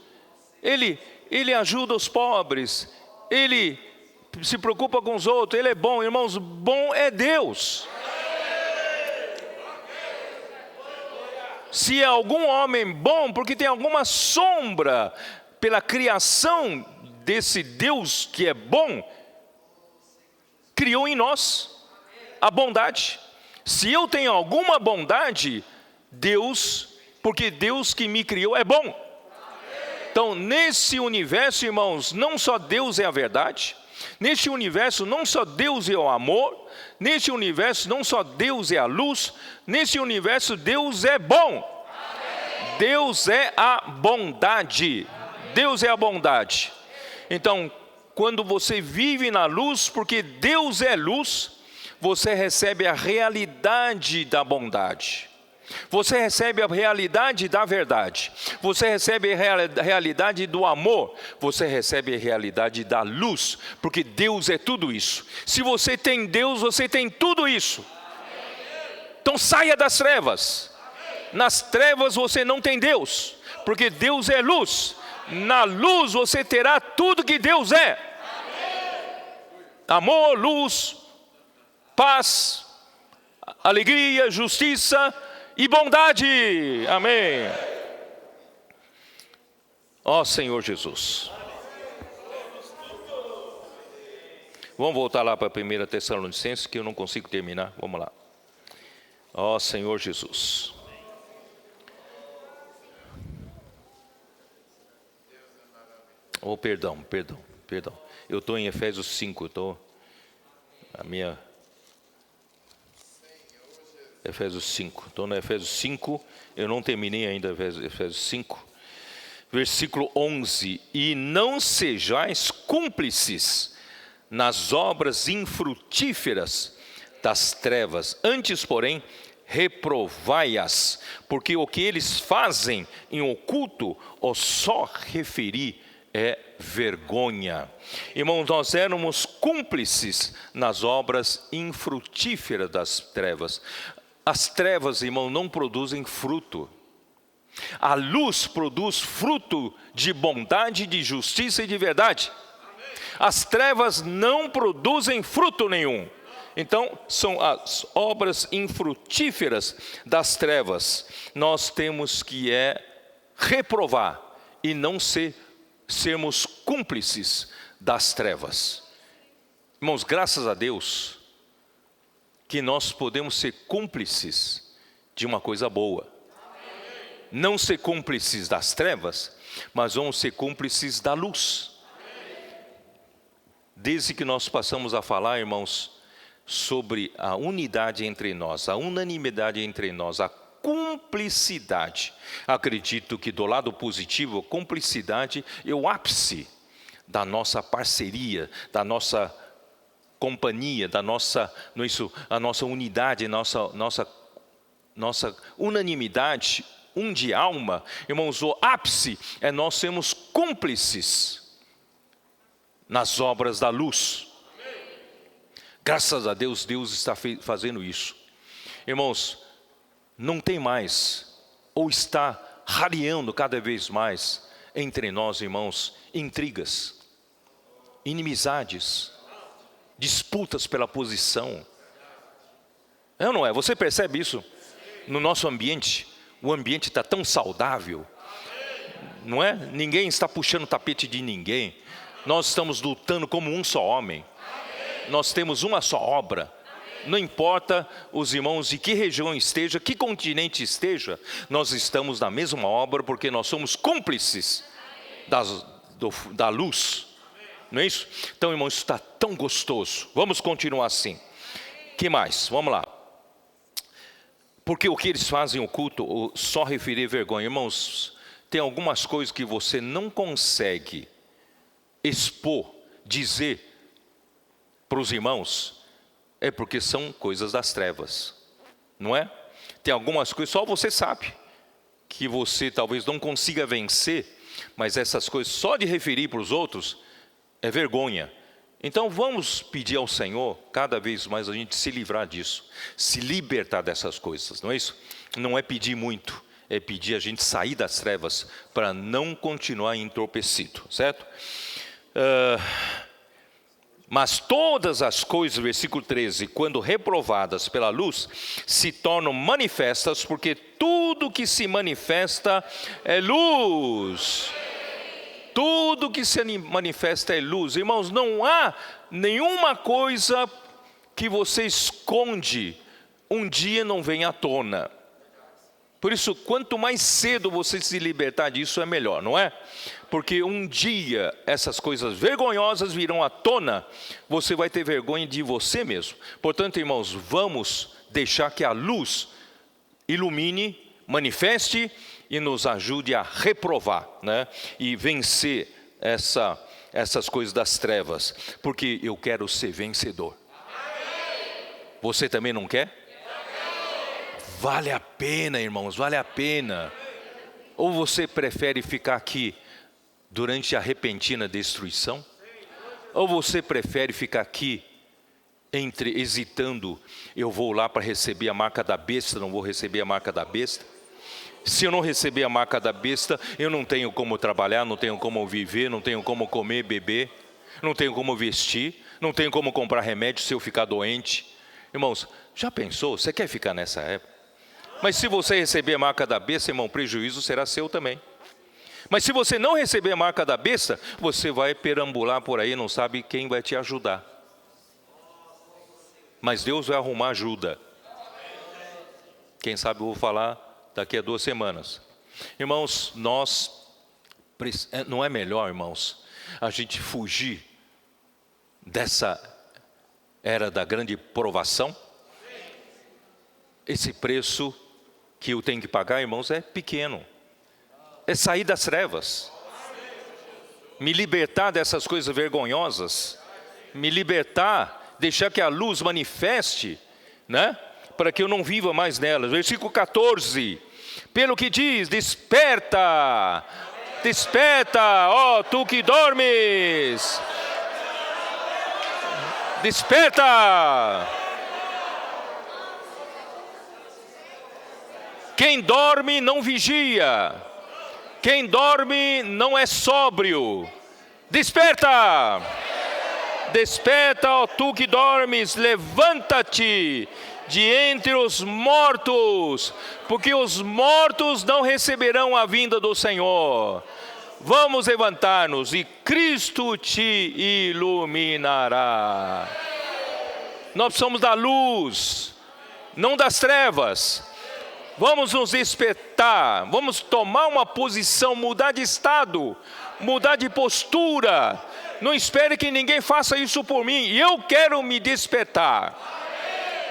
Speaker 1: Ele ajuda os pobres, ele se preocupa com os outros, ele é bom. Irmãos, bom é Deus. Se é algum homem bom, porque tem alguma sombra pela criação desse Deus que é bom, criou em nós a bondade. Se eu tenho alguma bondade, Deus, porque Deus que me criou é bom. Então, nesse universo, irmãos, não só Deus é a verdade, neste universo não só Deus é o amor, neste universo não só Deus é a luz, neste universo Deus é bom. Deus é a bondade. Deus é a bondade. Então, quando você vive na luz, porque Deus é luz, você recebe a realidade da bondade. Você recebe a realidade da verdade. Você recebe a realidade do amor. Você recebe a realidade da luz, porque Deus é tudo isso. Se você tem Deus, você tem tudo isso. Então saia das trevas. Nas trevas você não tem Deus, porque Deus é luz. Na luz você terá tudo que Deus é: amor, luz, paz, alegria, justiça e bondade. Amém. Ó Senhor Jesus. Vamos voltar lá para 1 Tessalonicenses, que eu não consigo terminar. Vamos lá. Ó Senhor Jesus. Oh, perdão. Eu estou em Efésios 5, Efésios 5. Estou no Efésios 5, eu não terminei ainda Efésios 5. Versículo 11. E não sejais cúmplices nas obras infrutíferas das trevas, antes, porém, reprovai-as, porque o que eles fazem em oculto, ou só referir, é vergonha. Irmãos, nós éramos cúmplices nas obras infrutíferas das trevas. As trevas, irmão, não produzem fruto. A luz produz fruto de bondade, de justiça e de verdade. As trevas não produzem fruto nenhum. Então, são as obras infrutíferas das trevas. Nós temos que reprovar e não sermos cúmplices das trevas. Irmãos, graças a Deus que nós podemos ser cúmplices de uma coisa boa. Não ser cúmplices das trevas, mas vamos ser cúmplices da luz. Desde que nós passamos a falar, irmãos, sobre a unidade entre nós, a unanimidade entre nós, a cumplicidade. Acredito que do lado positivo, cumplicidade é o ápice da nossa parceria, da nossa companhia, a nossa unidade, nossa unanimidade, de alma. Irmãos, o ápice é nós sermos cúmplices nas obras da luz. Graças a Deus, Deus está fazendo isso. Irmãos, não tem mais, ou está rareando cada vez mais entre nós, irmãos, intrigas, inimizades, disputas pela posição. É ou não é? Você percebe isso? No nosso ambiente, o ambiente está tão saudável, não é? Ninguém está puxando o tapete de ninguém. Nós estamos lutando como um só homem. Nós temos uma só obra. Não importa os irmãos de que região esteja, que continente esteja, nós estamos na mesma obra porque nós somos cúmplices da luz. Não é isso? Então, irmãos, isso está tão gostoso. Vamos continuar assim. Que mais? Vamos lá. Porque o que eles fazem o culto, só referir vergonha. Irmãos, tem algumas coisas que você não consegue expor, dizer para os irmãos, é porque são coisas das trevas, não é? Tem algumas coisas, só você sabe, que você talvez não consiga vencer, mas essas coisas, só de referir para os outros, é vergonha. Então vamos pedir ao Senhor, cada vez mais a gente se livrar disso, se libertar dessas coisas, não é isso? Não é pedir muito, é pedir a gente sair das trevas, para não continuar entorpecido, certo? Mas todas as coisas, versículo 13, quando reprovadas pela luz, se tornam manifestas, porque tudo que se manifesta é luz. Tudo que se manifesta é luz. Irmãos, não há nenhuma coisa que você esconde, um dia não vem à tona. Por isso, quanto mais cedo você se libertar disso, é melhor, não é? Porque um dia essas coisas vergonhosas virão à tona, você vai ter vergonha de você mesmo. Portanto, irmãos, vamos deixar que a luz ilumine, manifeste e nos ajude a reprovar, né? E vencer essas coisas das trevas, porque eu quero ser vencedor. Você também não quer? Vale a pena, irmãos, vale a pena. Ou você prefere ficar aqui durante a repentina destruição? Ou você prefere ficar aqui hesitando, eu vou lá para receber a marca da besta, não vou receber a marca da besta? Se eu não receber a marca da besta, eu não tenho como trabalhar, não tenho como viver, não tenho como comer, beber, não tenho como vestir, não tenho como comprar remédio se eu ficar doente. Irmãos, já pensou? Você quer ficar nessa época? Mas se você receber a marca da besta, irmão, o prejuízo será seu também. Mas se você não receber a marca da besta, você vai perambular por aí, não sabe quem vai te ajudar. Mas Deus vai arrumar ajuda. Quem sabe eu vou falar daqui a 2 semanas. Irmãos, não é melhor, irmãos, a gente fugir dessa era da grande provação? Esse preço que eu tenho que pagar, irmãos, é pequeno. É sair das trevas. Me libertar dessas coisas vergonhosas. Me libertar, deixar que a luz manifeste, né? Para que eu não viva mais nelas. Versículo 14. Pelo que diz, desperta, Desperta, ó tu que dormes. Desperta. Quem dorme não vigia. Quem dorme não é sóbrio. Desperta. Desperta, ó tu que dormes, levanta-te de entre os mortos, porque os mortos não receberão a vinda do Senhor. Vamos levantar-nos e Cristo te iluminará. Nós somos da luz, não das trevas. Vamos nos despertar, vamos tomar uma posição, mudar de estado, mudar de postura. Não espere que ninguém faça isso por mim. Eu quero me despertar.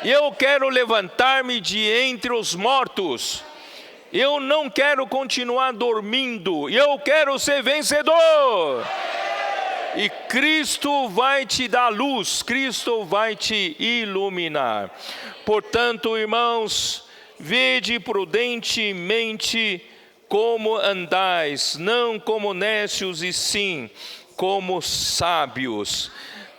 Speaker 1: Eu quero levantar-me de entre os mortos. Eu não quero continuar dormindo. Eu quero ser vencedor. E Cristo vai te dar luz. Cristo vai te iluminar. Portanto, irmãos, vede prudentemente como andais, não como nécios, e sim como sábios,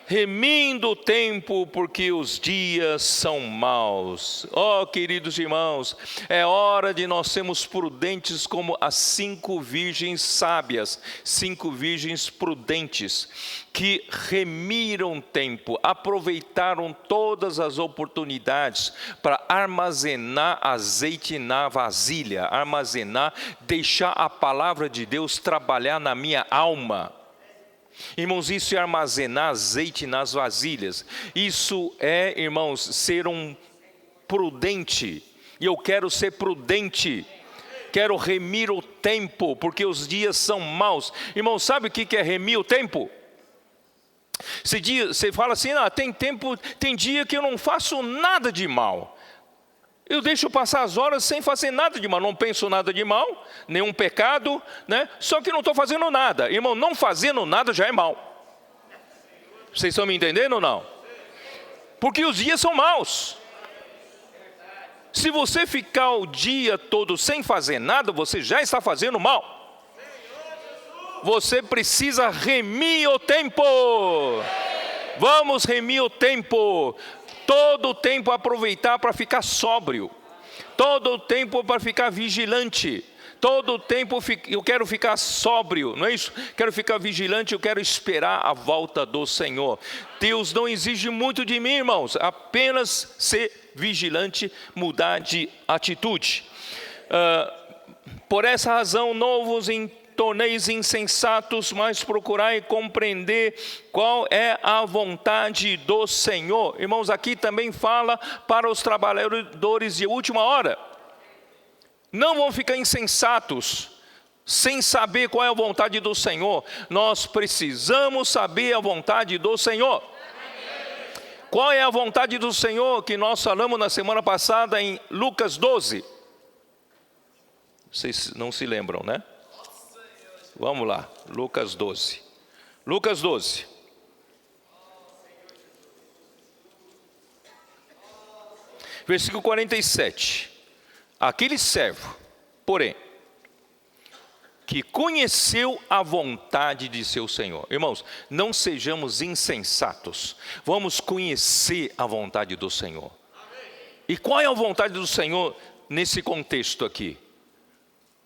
Speaker 1: remindo o tempo, porque os dias são maus. Oh, queridos irmãos, é hora de nós sermos prudentes como as 5 virgens sábias, 5 virgens prudentes, que remiram tempo, aproveitaram todas as oportunidades para armazenar azeite na vasilha, armazenar, deixar a palavra de Deus trabalhar na minha alma. Irmãos, isso é armazenar azeite nas vasilhas. Isso é, irmãos, ser um prudente. E eu quero ser prudente. Quero remir o tempo, porque os dias são maus. Irmãos, sabe o que é remir o tempo? Você fala assim, tem dia que eu não faço nada de mal. Eu deixo passar as horas sem fazer nada de mal, não penso nada de mal, nenhum pecado, né? Só que não estou fazendo nada. Irmão, não fazendo nada já é mal. Vocês estão me entendendo ou não? Porque os dias são maus. Se você ficar o dia todo sem fazer nada, você já está fazendo mal. Você precisa remir o tempo. Vamos remir o tempo. Todo o tempo aproveitar para ficar sóbrio. Todo o tempo para ficar vigilante. Todo o tempo eu quero ficar sóbrio, não é isso? Quero ficar vigilante, eu quero esperar a volta do Senhor. Deus não exige muito de mim, irmãos. Apenas ser vigilante, mudar de atitude. Por essa razão, novos torneis insensatos, mas procurai compreender qual é a vontade do Senhor. Irmãos, aqui também fala para os trabalhadores de última hora. Não vão ficar insensatos, sem saber qual é a vontade do Senhor. Nós precisamos saber a vontade do Senhor. Qual é a vontade do Senhor que nós falamos na semana passada em Lucas 12? Vocês não se lembram, né? Vamos lá, Lucas 12. Lucas 12. Versículo 47. Aquele servo, porém, que conheceu a vontade de seu Senhor. Irmãos, não sejamos insensatos. Vamos conhecer a vontade do Senhor. E qual é a vontade do Senhor nesse contexto aqui?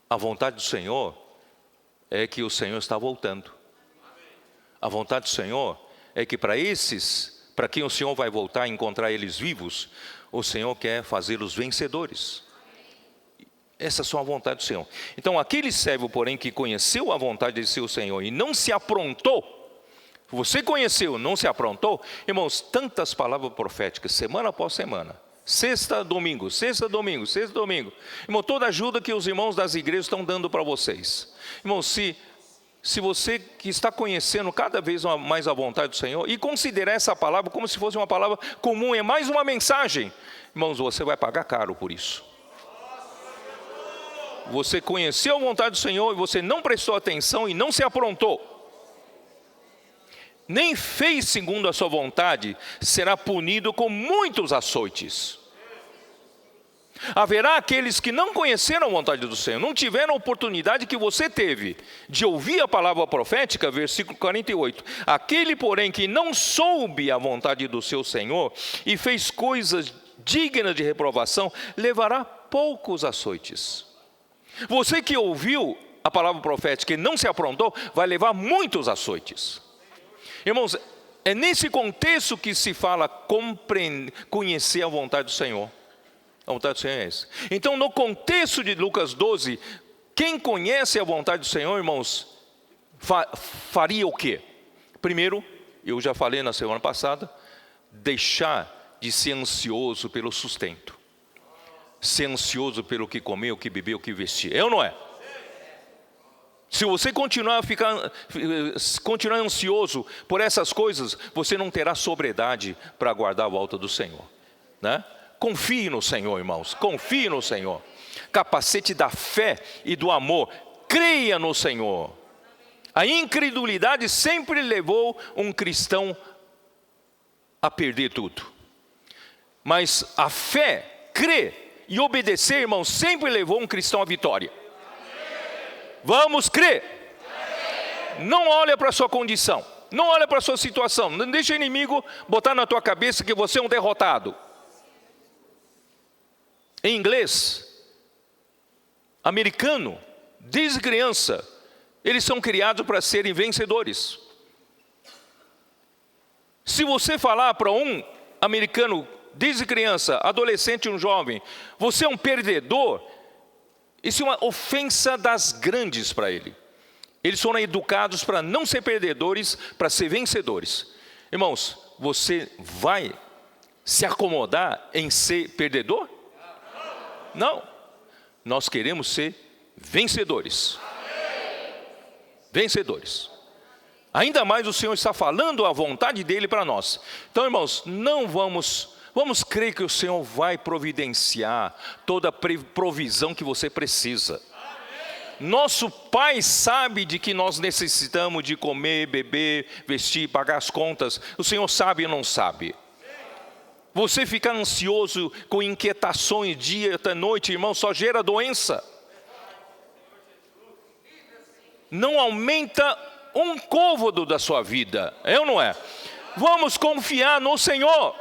Speaker 1: A vontade do Senhor é que o Senhor está voltando. A vontade do Senhor é que para quem o Senhor vai voltar e encontrar eles vivos, o Senhor quer fazê-los vencedores. Essa é só a vontade do Senhor. Então, aquele servo, porém, que conheceu a vontade de seu Senhor e não se aprontou, você conheceu, não se aprontou, irmãos, tantas palavras proféticas, semana após semana, sexta, domingo, sexta, domingo, sexta, domingo. Irmão, toda ajuda que os irmãos das igrejas estão dando para vocês. Irmão, se você que está conhecendo cada vez mais a vontade do Senhor e considerar essa palavra como se fosse uma palavra comum, é mais uma mensagem, irmãos, você vai pagar caro por isso. Você conheceu a vontade do Senhor e você não prestou atenção e não se aprontou, nem fez segundo a sua vontade, será punido com muitos açoites. Haverá aqueles que não conheceram a vontade do Senhor, não tiveram a oportunidade que você teve de ouvir a palavra profética, versículo 48. Aquele, porém, que não soube a vontade do seu Senhor e fez coisas dignas de reprovação, levará poucos açoites. Você que ouviu a palavra profética e não se aprontou, vai levar muitos açoites. Irmãos, é nesse contexto que se fala conhecer a vontade do Senhor. A vontade do Senhor é essa. Então, no contexto de Lucas 12, quem conhece a vontade do Senhor, irmãos, faria o quê? Primeiro, eu já falei na semana passada, deixar de ser ansioso pelo sustento. Ser ansioso pelo que comer, o que beber, o que vestir. É ou não é? Se você continuar ansioso por essas coisas, você não terá sobriedade para aguardar a volta do Senhor, né? Confie no Senhor, irmãos, confie no Senhor. Capacete da fé e do amor, creia no Senhor. A incredulidade sempre levou um cristão a perder tudo. Mas a fé, crer e obedecer, irmãos, sempre levou um cristão à vitória. Vamos crer. Não olha para a sua condição, não olha para a sua situação, não deixa o inimigo botar na tua cabeça que você é um derrotado. Em inglês, americano, desde criança, eles são criados para serem vencedores. Se você falar para um americano, desde criança, adolescente, um jovem, você é um perdedor, isso é uma ofensa das grandes para ele. Eles foram educados para não ser perdedores, para ser vencedores. Irmãos, você vai se acomodar em ser perdedor? Não. Nós queremos ser vencedores. Vencedores. Ainda mais o Senhor está falando a vontade dele para nós. Então, irmãos, não vamos crer que o Senhor vai providenciar toda a provisão que você precisa. Nosso Pai sabe de que nós necessitamos de comer, beber, vestir, pagar as contas. O Senhor sabe e não sabe. Você ficar ansioso com inquietações dia até noite, irmão, só gera doença. Não aumenta um côvado da sua vida, é ou não é? Vamos confiar no Senhor.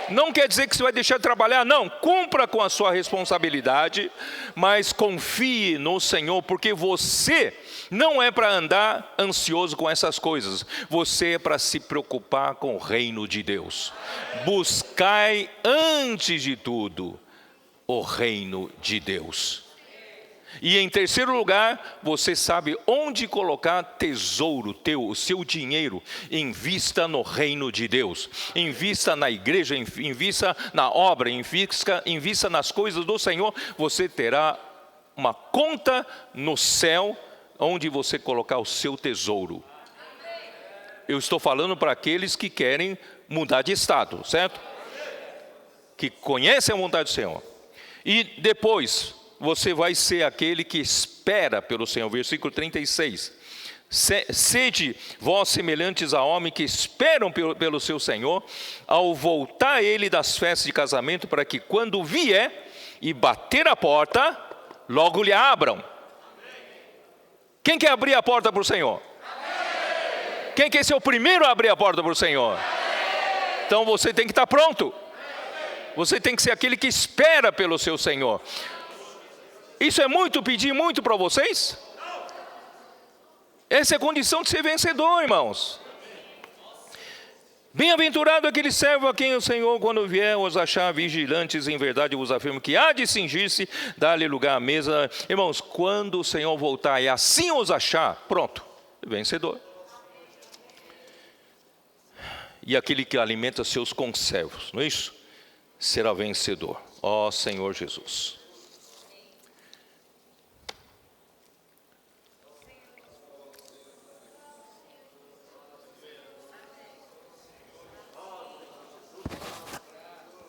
Speaker 1: Não quer dizer que você vai deixar de trabalhar, não. Cumpra com a sua responsabilidade, mas confie no Senhor, porque você não é para andar ansioso com essas coisas. Você é para se preocupar com o reino de Deus. Buscai antes de tudo o reino de Deus. E em terceiro lugar, você sabe onde colocar tesouro teu, o seu dinheiro. Invista no reino de Deus, invista na igreja, invista na obra, invista nas coisas do Senhor. Você terá uma conta no céu, onde você colocar o seu tesouro. Eu estou falando para aqueles que querem mudar de estado, certo? Que conhecem a vontade do Senhor. E depois você vai ser aquele que espera pelo Senhor. Versículo 36. Sede vós semelhantes a homens que esperam pelo seu Senhor, ao voltar ele das festas de casamento, para que quando vier e bater a porta, logo lhe abram. Quem quer abrir a porta para o Senhor? Quem quer ser o primeiro a abrir a porta para o Senhor? Então você tem que estar pronto. Você tem que ser aquele que espera pelo seu Senhor. Isso é muito pedir muito para vocês? Essa é a condição de ser vencedor, irmãos. Bem-aventurado aquele servo a quem o Senhor, quando vier, os achar vigilantes, em verdade vos afirmo que há de cingir-se, dar-lhe lugar à mesa. Irmãos, quando o Senhor voltar e assim os achar, pronto, vencedor. E aquele que alimenta seus conservos, não é isso? Será vencedor. Ó Senhor Jesus.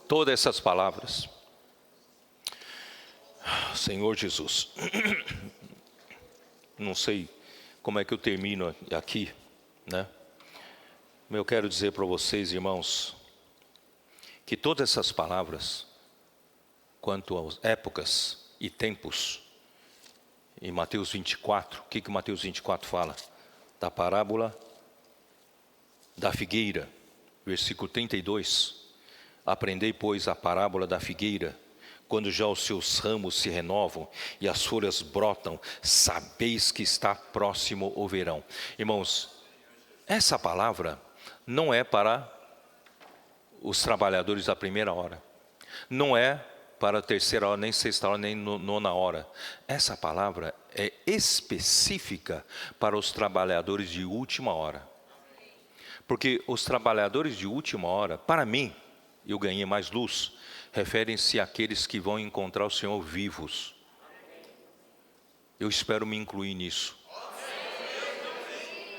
Speaker 1: Todas essas palavras, Senhor Jesus, não sei como é que eu termino aqui, né? Mas eu quero dizer para vocês, irmãos, que todas essas palavras quanto às épocas e tempos. Em Mateus 24, o que Mateus 24 fala? Da parábola da figueira, versículo 32. Aprendei, pois, a parábola da figueira. Quando já os seus ramos se renovam e as folhas brotam, sabeis que está próximo o verão. Irmãos, essa palavra não é para os trabalhadores da primeira hora. Não é para a terceira hora, nem sexta hora, nem nona hora. Essa palavra é específica para os trabalhadores de última hora. Porque os trabalhadores de última hora, para mim, eu ganhei mais luz, referem-se àqueles que vão encontrar o Senhor vivos. Eu espero me incluir nisso.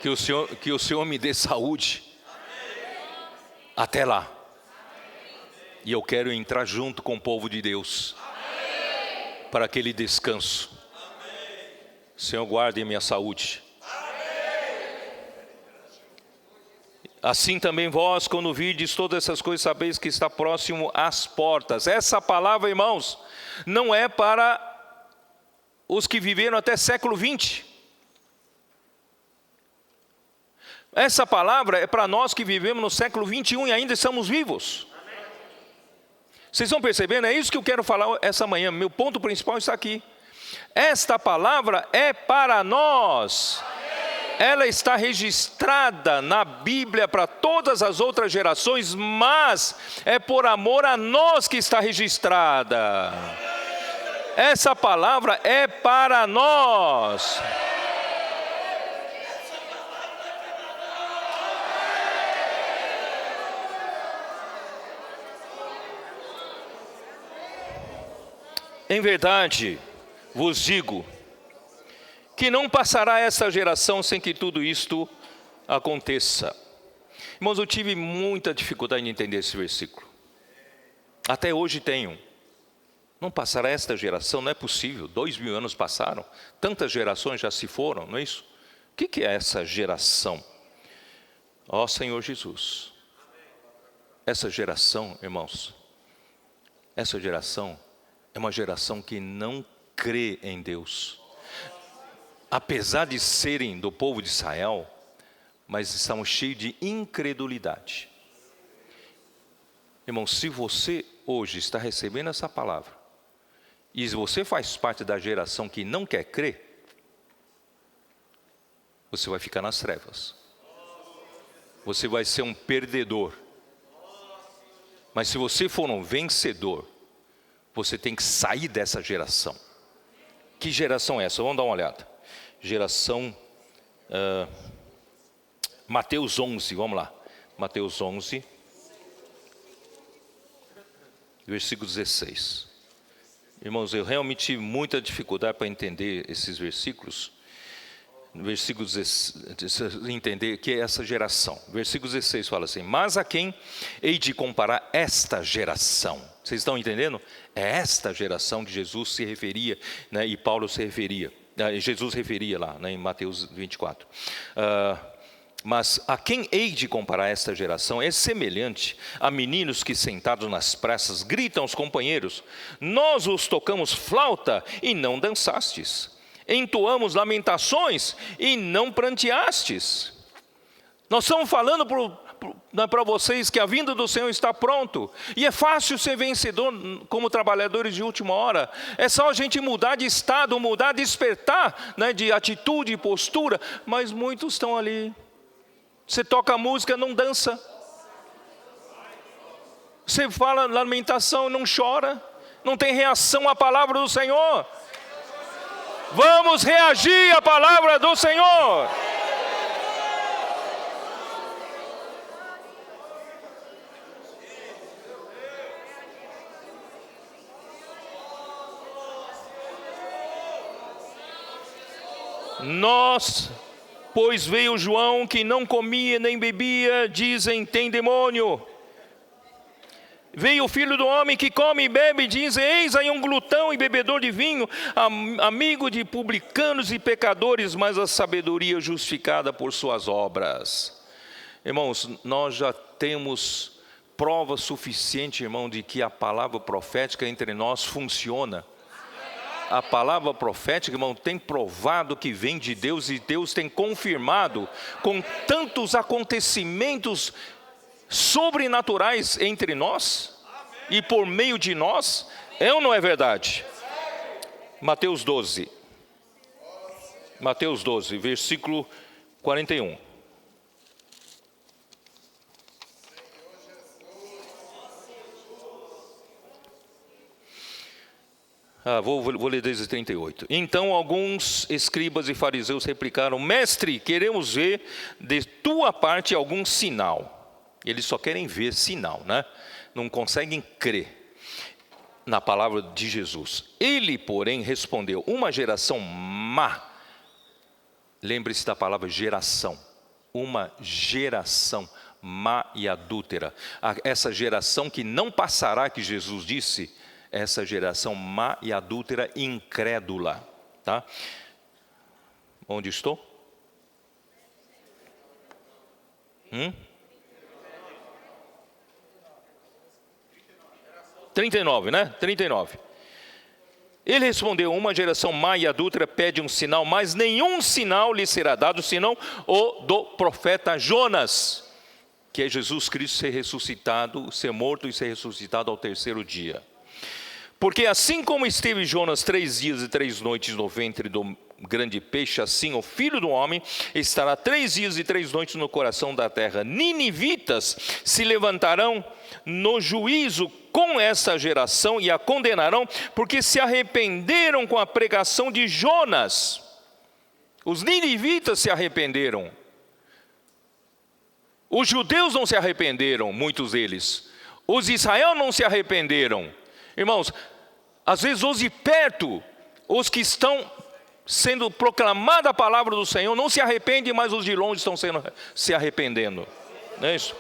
Speaker 1: Que o Senhor me dê saúde. Até lá. E eu quero entrar junto com o povo de Deus. Para aquele descanso. Senhor, guarde minha saúde. Assim também vós, quando virdes todas essas coisas, sabeis que está próximo às portas. Essa palavra, irmãos, não é para os que viveram até século 20. Essa palavra é para nós que vivemos no século 21 e ainda estamos vivos. Vocês estão percebendo? É isso que eu quero falar essa manhã. Meu ponto principal está aqui. Esta palavra é para nós. Ela está registrada na Bíblia para todas as outras gerações, mas é por amor a nós que está registrada. Essa palavra é para nós. Em verdade, vos digo, que não passará essa geração sem que tudo isto aconteça. Irmãos, eu tive muita dificuldade de entender esse versículo. Até hoje tenho. Não passará esta geração, não é possível. 2000 anos passaram, tantas gerações já se foram, não é isso? O que é essa geração? Ó Senhor Jesus. Essa geração, irmãos, essa geração é uma geração que não crê em Deus. Apesar de serem do povo de Israel, mas estão cheios de incredulidade. Irmão, se você hoje está recebendo essa palavra, e você faz parte da geração que não quer crer, você vai ficar nas trevas. Você vai ser um perdedor. Mas se você for um vencedor, você tem que sair dessa geração. Que geração é essa? Vamos dar uma olhada. Geração Mateus 11, vamos lá. Mateus 11, versículo 16. Irmãos, eu realmente tive muita dificuldade para entender esses versículos. Versículo 16, entender que é essa geração. Versículo 16 fala assim: mas a quem hei de comparar esta geração? Vocês estão entendendo? É esta geração que Jesus se referia, né, e Paulo se referia. Jesus referia lá, né, em Mateus 24. Mas a quem hei de comparar esta geração é semelhante a meninos que sentados nas praças gritam aos companheiros: nós os tocamos flauta e não dançastes, entoamos lamentações e não pranteastes. Nós estamos falando para vocês que a vinda do Senhor está pronto, e é fácil ser vencedor como trabalhadores de última hora. É só a gente mudar de estado, mudar, despertar, né, de atitude e postura. Mas muitos estão ali. Você toca música, não dança. Você fala lamentação, não chora. Não tem reação à palavra do Senhor. Vamos reagir à palavra do Senhor. Nós, pois veio João que não comia nem bebia, dizem tem demônio. Veio o Filho do Homem que come e bebe, dizem eis aí um glutão e bebedor de vinho, amigo de publicanos e pecadores, mas a sabedoria justificada por suas obras. Irmãos, nós já temos prova suficiente, irmão, de que a palavra profética entre nós funciona. A palavra profética, irmão, tem provado que vem de Deus, e Deus tem confirmado com tantos acontecimentos sobrenaturais entre nós e por meio de nós. É ou não é verdade? Mateus 12, versículo 41. Vou ler desde 38. Então alguns escribas e fariseus replicaram: Mestre, queremos ver de tua parte algum sinal. Eles só querem ver sinal, né? Não conseguem crer na palavra de Jesus. Ele, porém, respondeu: uma geração má. Lembre-se da palavra geração. Uma geração má e adúltera. Essa geração que não passará, que Jesus disse, essa geração má e adúltera, incrédula, tá? Onde estou? 39, né? 39. Ele respondeu: uma geração má e adúltera pede um sinal, mas nenhum sinal lhe será dado, senão o do profeta Jonas, que é Jesus Cristo ser ressuscitado, ser morto e ser ressuscitado ao terceiro dia. Porque assim como esteve Jonas 3 dias e 3 noites no ventre do grande peixe, assim o Filho do Homem estará 3 dias e 3 noites no coração da terra. Ninivitas se levantarão no juízo com essa geração e a condenarão, porque se arrependeram com a pregação de Jonas. Os ninivitas se arrependeram. Os judeus não se arrependeram, muitos deles. Os de Israel não se arrependeram. Irmãos, às vezes os de perto, os que estão sendo proclamada a palavra do Senhor, não se arrependem, mas os de longe estão se arrependendo. Não é isso?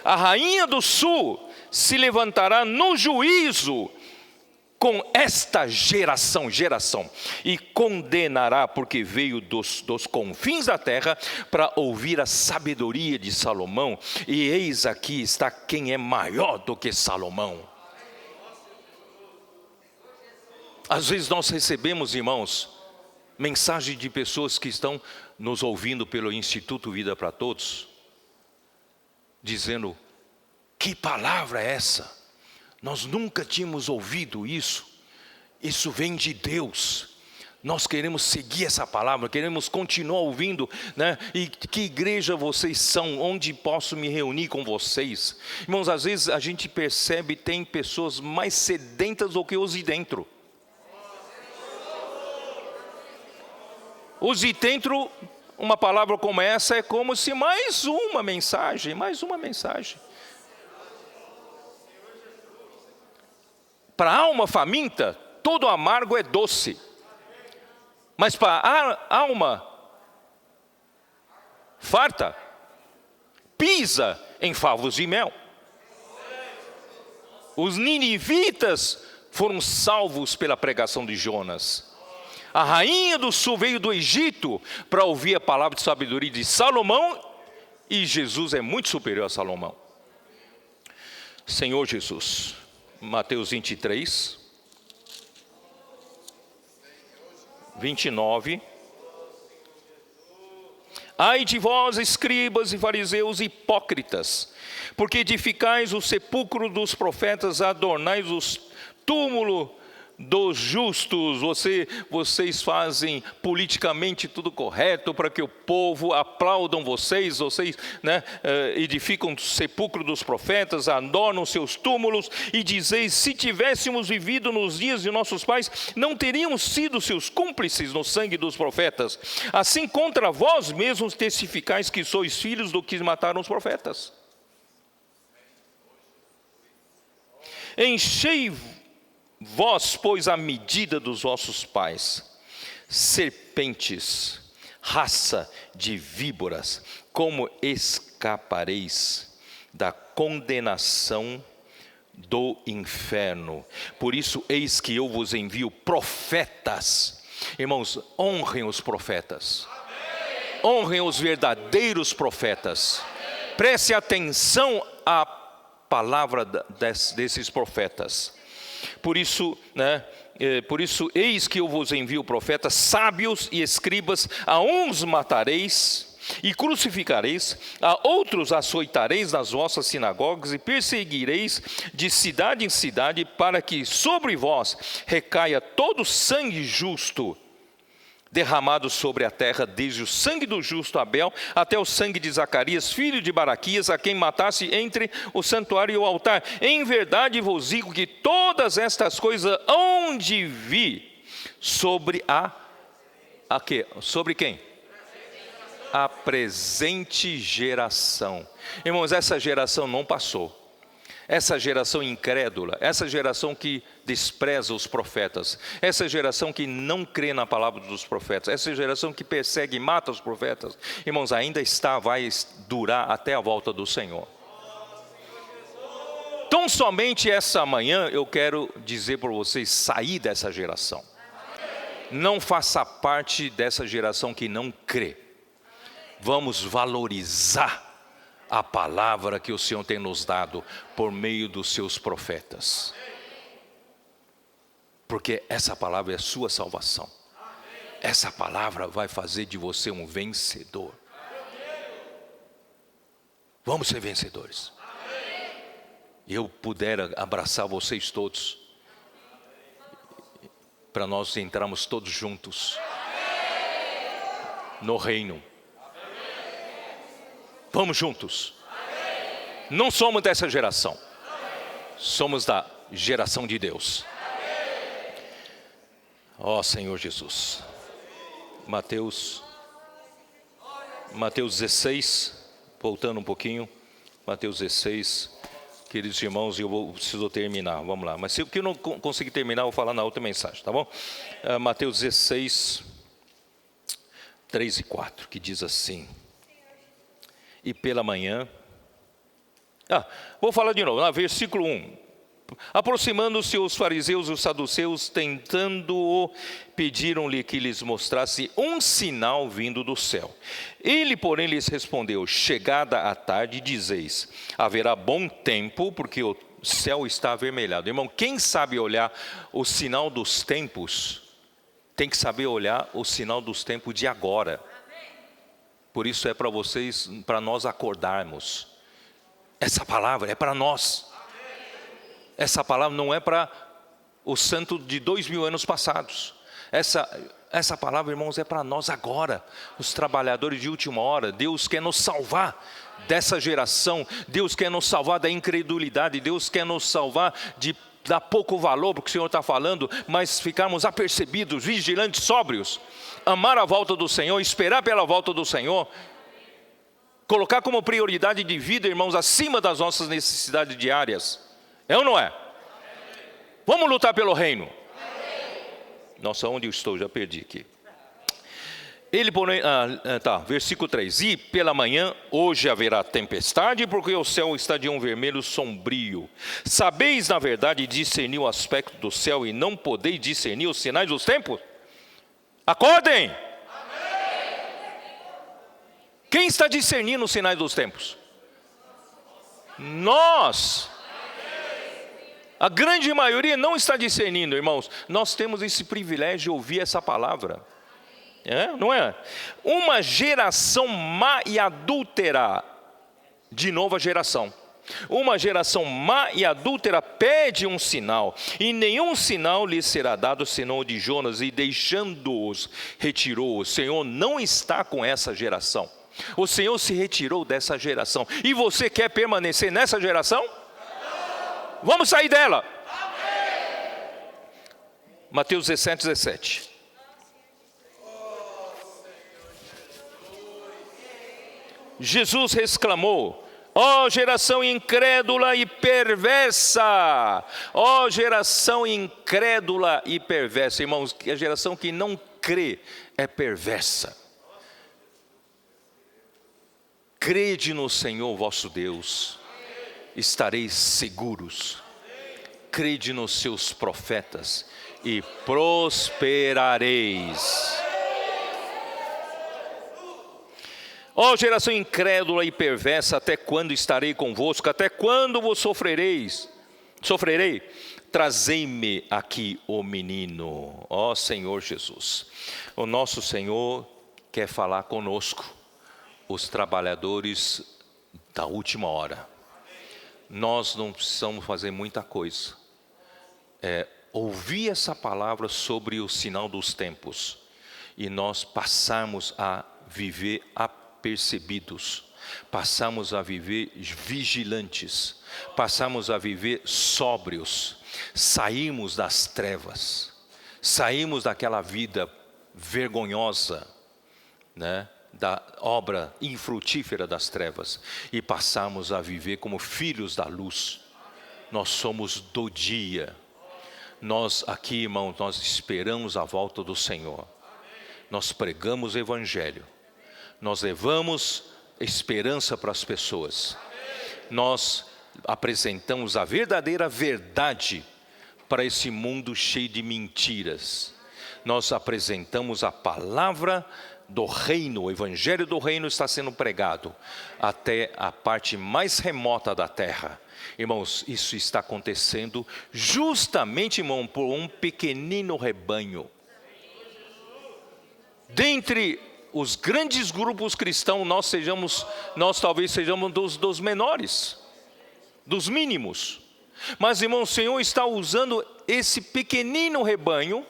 Speaker 1: A rainha do sul se levantará no juízo com esta geração, e condenará, porque veio dos confins da terra para ouvir a sabedoria de Salomão, e eis aqui está quem é maior do que Salomão. Às vezes nós recebemos, irmãos, mensagem de pessoas que estão nos ouvindo pelo Instituto Vida para Todos, dizendo: que palavra é essa? Nós nunca tínhamos ouvido isso. Isso vem de Deus. Nós queremos seguir essa palavra, queremos continuar ouvindo, né? E que igreja vocês são? Onde posso me reunir com vocês? Irmãos, às vezes a gente percebe que tem pessoas mais sedentas do que os de dentro. Os de dentro, uma palavra como essa é como se mais uma mensagem. Para a alma faminta, todo amargo é doce. Mas para a alma farta, pisa em favos de mel. Os ninivitas foram salvos pela pregação de Jonas. A rainha do sul veio do Egito para ouvir a palavra de sabedoria de Salomão, e Jesus é muito superior a Salomão. Senhor Jesus, Mateus 23, 29. Ai de vós, escribas e fariseus hipócritas, porque edificais o sepulcro dos profetas, adornais os túmulos dos justos. Vocês fazem politicamente tudo correto para que o povo aplaudam vocês, né, edificam o sepulcro dos profetas, adornam seus túmulos, e dizeis: se tivéssemos vivido nos dias de nossos pais, não teríamos sido seus cúmplices no sangue dos profetas. Assim contra vós mesmos testificais que sois filhos do que mataram os profetas. Enchei vós, pois, a medida dos vossos pais, serpentes, raça de víboras, como escapareis da condenação do inferno? Por isso, eis que eu vos envio profetas. Irmãos, honrem os profetas. Honrem os verdadeiros profetas. Preste atenção à palavra desses profetas. Por isso, eis que eu vos envio profetas, sábios e escribas, a uns matareis e crucificareis, a outros açoitareis nas vossas sinagogas e perseguireis de cidade em cidade, para que sobre vós recaia todo sangue justo derramado sobre a terra, desde o sangue do justo Abel até o sangue de Zacarias, filho de Baraquias, a quem matasse entre o santuário e o altar. Em verdade vos digo que todas estas coisas hão de vir sobre sobre quem? A presente geração. Irmãos, essa geração não passou. Essa geração incrédula, essa geração que despreza os profetas, essa geração que não crê na palavra dos profetas, essa geração que persegue e mata os profetas, irmãos, ainda vai durar até a volta do Senhor. Então, somente essa manhã eu quero dizer para vocês, sair dessa geração. Não faça parte dessa geração que não crê. Vamos valorizar a palavra que o Senhor tem nos dado por meio dos seus profetas. Porque essa palavra é a sua salvação. Essa palavra vai fazer de você um vencedor. Vamos ser vencedores. Eu puder abraçar vocês todos, para nós entrarmos todos juntos no reino. Vamos juntos. Não somos dessa geração. Somos da geração de Deus. Ó Senhor Jesus. Mateus 16, voltando um pouquinho. Mateus 16, queridos irmãos, eu preciso terminar. Vamos lá. Mas se eu não conseguir terminar, eu vou falar na outra mensagem, tá bom? Mateus 16, 3 e 4, que diz assim: e pela manhã, vou falar de novo, versículo 1. Aproximando-se os fariseus e os saduceus, tentando-o, pediram-lhe que lhes mostrasse um sinal vindo do céu. Ele, porém, lhes respondeu: chegada a tarde, dizeis, haverá bom tempo, porque o céu está avermelhado. Irmão, quem sabe olhar o sinal dos tempos, tem que saber olhar o sinal dos tempos de agora. Por isso é para vocês, para nós acordarmos. Essa palavra é para nós. Essa palavra não é para o santo de 2000 anos passados. Essa palavra, irmãos, é para nós agora, os trabalhadores de última hora. Deus quer nos salvar dessa geração. Deus quer nos salvar da incredulidade. Deus quer nos salvar de dar pouco valor para o que o Senhor está falando, mas ficarmos apercebidos, vigilantes, sóbrios. Amar a volta do Senhor, esperar pela volta do Senhor, colocar como prioridade de vida, irmãos, acima das nossas necessidades diárias. É ou não é? Vamos lutar pelo reino. Nossa, onde eu estou? Já perdi aqui. Ele, porém, versículo 3. E pela manhã, hoje haverá tempestade, porque o céu está de um vermelho sombrio. Sabeis, na verdade, discernir o aspecto do céu e não podeis discernir os sinais dos tempos? Acordem! Quem está discernindo os sinais dos tempos? Nós. A grande maioria não está discernindo, irmãos. Nós temos esse privilégio de ouvir essa palavra. Não é? Uma geração má e adúltera. De nova geração. Uma geração má e adúltera pede um sinal, e nenhum sinal lhe será dado senão o de Jonas, e deixando-os, retirou. O Senhor não está com essa geração. O Senhor se retirou dessa geração. E você quer permanecer nessa geração? Vamos sair dela. Mateus 17, 17. Jesus exclamou: ó geração incrédula e perversa! Ó geração incrédula e perversa! Irmãos, a geração que não crê é perversa. Crede no Senhor vosso Deus, estareis seguros. Crede nos seus profetas e prosperareis. Ó geração incrédula e perversa, até quando estarei convosco? Até quando vos sofrerei? Trazei-me aqui o menino. Ó Senhor Jesus, o nosso Senhor quer falar conosco, os trabalhadores da última hora. Nós não precisamos fazer muita coisa. Ouvir essa palavra sobre o sinal dos tempos e nós passamos a viver apercebidos, passamos a viver vigilantes, passamos a viver sóbrios, saímos das trevas, saímos daquela vida vergonhosa, né, da obra infrutífera das trevas, e passamos a viver como filhos da luz. Nós somos do dia. Nós aqui, irmãos, nós esperamos a volta do Senhor. Nós pregamos o Evangelho. Nós levamos esperança para as pessoas. Nós apresentamos a verdadeira verdade para esse mundo cheio de mentiras. Nós apresentamos a palavra do reino, o Evangelho do reino está sendo pregado até a parte mais remota da terra. Irmãos, isso está acontecendo justamente, irmão, por um pequenino rebanho. Dentre os grandes grupos cristãos, nós talvez sejamos dos menores, dos mínimos. Mas, irmão, o Senhor está usando esse pequenino rebanho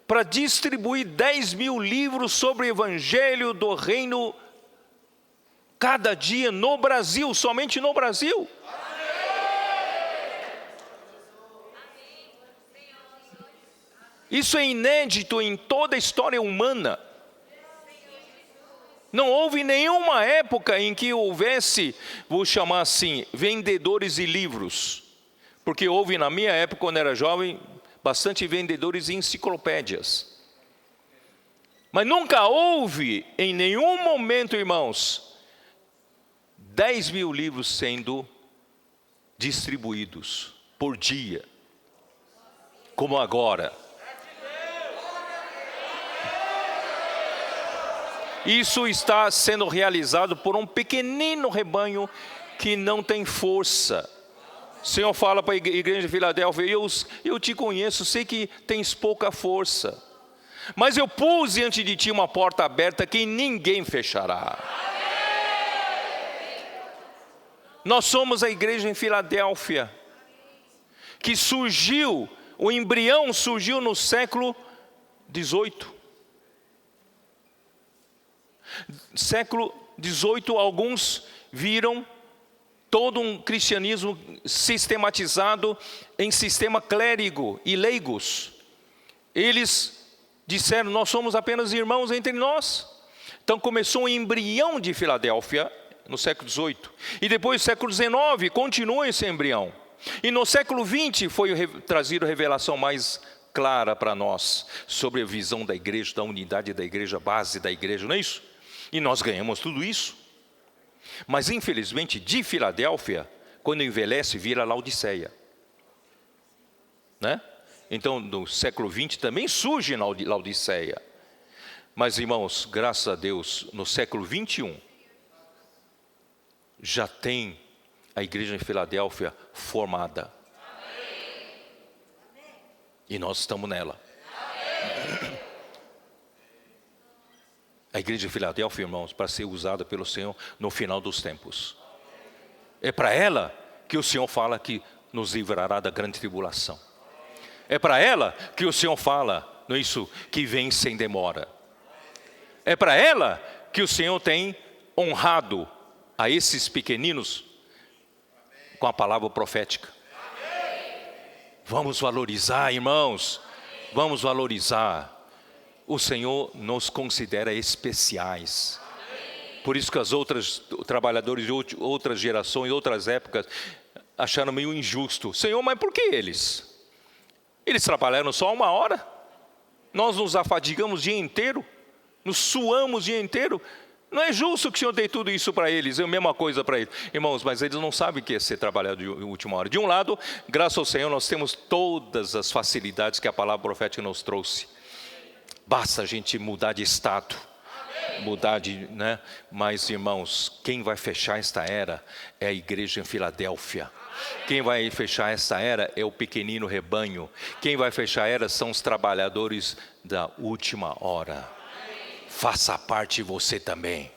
Speaker 1: para distribuir 10.000 livros sobre o Evangelho do Reino cada dia no Brasil, somente no Brasil. Isso é inédito em toda a história humana. Não houve nenhuma época em que houvesse, vou chamar assim, vendedores de livros. Porque houve na minha época, quando era jovem, bastante vendedores de enciclopédias. Mas nunca houve, em nenhum momento, irmãos, 10.000 livros sendo distribuídos por dia, como agora. Isso está sendo realizado por um pequenino rebanho que não tem força. O Senhor fala para a igreja de Filadélfia: eu te conheço, sei que tens pouca força, mas eu pus diante de ti uma porta aberta que ninguém fechará. Nós somos a igreja em Filadélfia, que surgiu, o embrião surgiu no século 18. Século 18, alguns viram todo um cristianismo sistematizado em sistema clérigo e leigos. Eles disseram: nós somos apenas irmãos entre nós. Então começou um embrião de Filadélfia no século 18. E depois no século 19 continua esse embrião. E no século 20 foi trazido a revelação mais clara para nós sobre a visão da igreja, da unidade da igreja, base da igreja, não é isso? E nós ganhamos tudo isso. Mas infelizmente de Filadélfia, quando envelhece, vira Laodiceia, né? Então no século 20 também surge Laodiceia. Mas irmãos, graças a Deus, no século 21 já tem a igreja de Filadélfia formada. E nós estamos nela. A igreja de Filadélfia, irmãos, para ser usada pelo Senhor no final dos tempos. É para ela que o Senhor fala que nos livrará da grande tribulação. É para ela que o Senhor fala, não é isso, que vem sem demora. É para ela que o Senhor tem honrado a esses pequeninos com a palavra profética. Vamos valorizar, irmãos, vamos valorizar. O Senhor nos considera especiais. Por isso que as outras trabalhadores de outras gerações, outras épocas, acharam meio injusto. Senhor, mas por que eles? Eles trabalharam só 1 hora. Nós nos afadigamos o dia inteiro, nos suamos o dia inteiro. Não é justo que o Senhor dê tudo isso para eles, é a mesma coisa para eles. Irmãos, mas eles não sabem o que é ser trabalhado de última hora. De um lado, graças ao Senhor, nós temos todas as facilidades que a palavra profética nos trouxe. Basta a gente mudar de estado. mudar de, né? Mas, irmãos, quem vai fechar esta era é a igreja em Filadélfia. Quem vai fechar esta era é o pequenino rebanho. Quem vai fechar a era são os trabalhadores da última hora. Faça parte você também.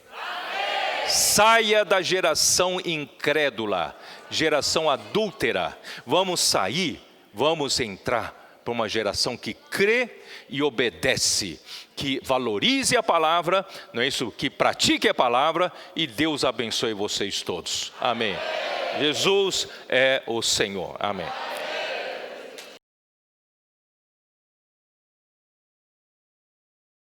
Speaker 1: Saia da geração incrédula, geração adúltera. Vamos sair, vamos entrar para uma geração que crê e obedece, que valorize a palavra, não é isso? Que pratique a palavra, e Deus abençoe vocês todos. Amém. Jesus é o Senhor. Amém.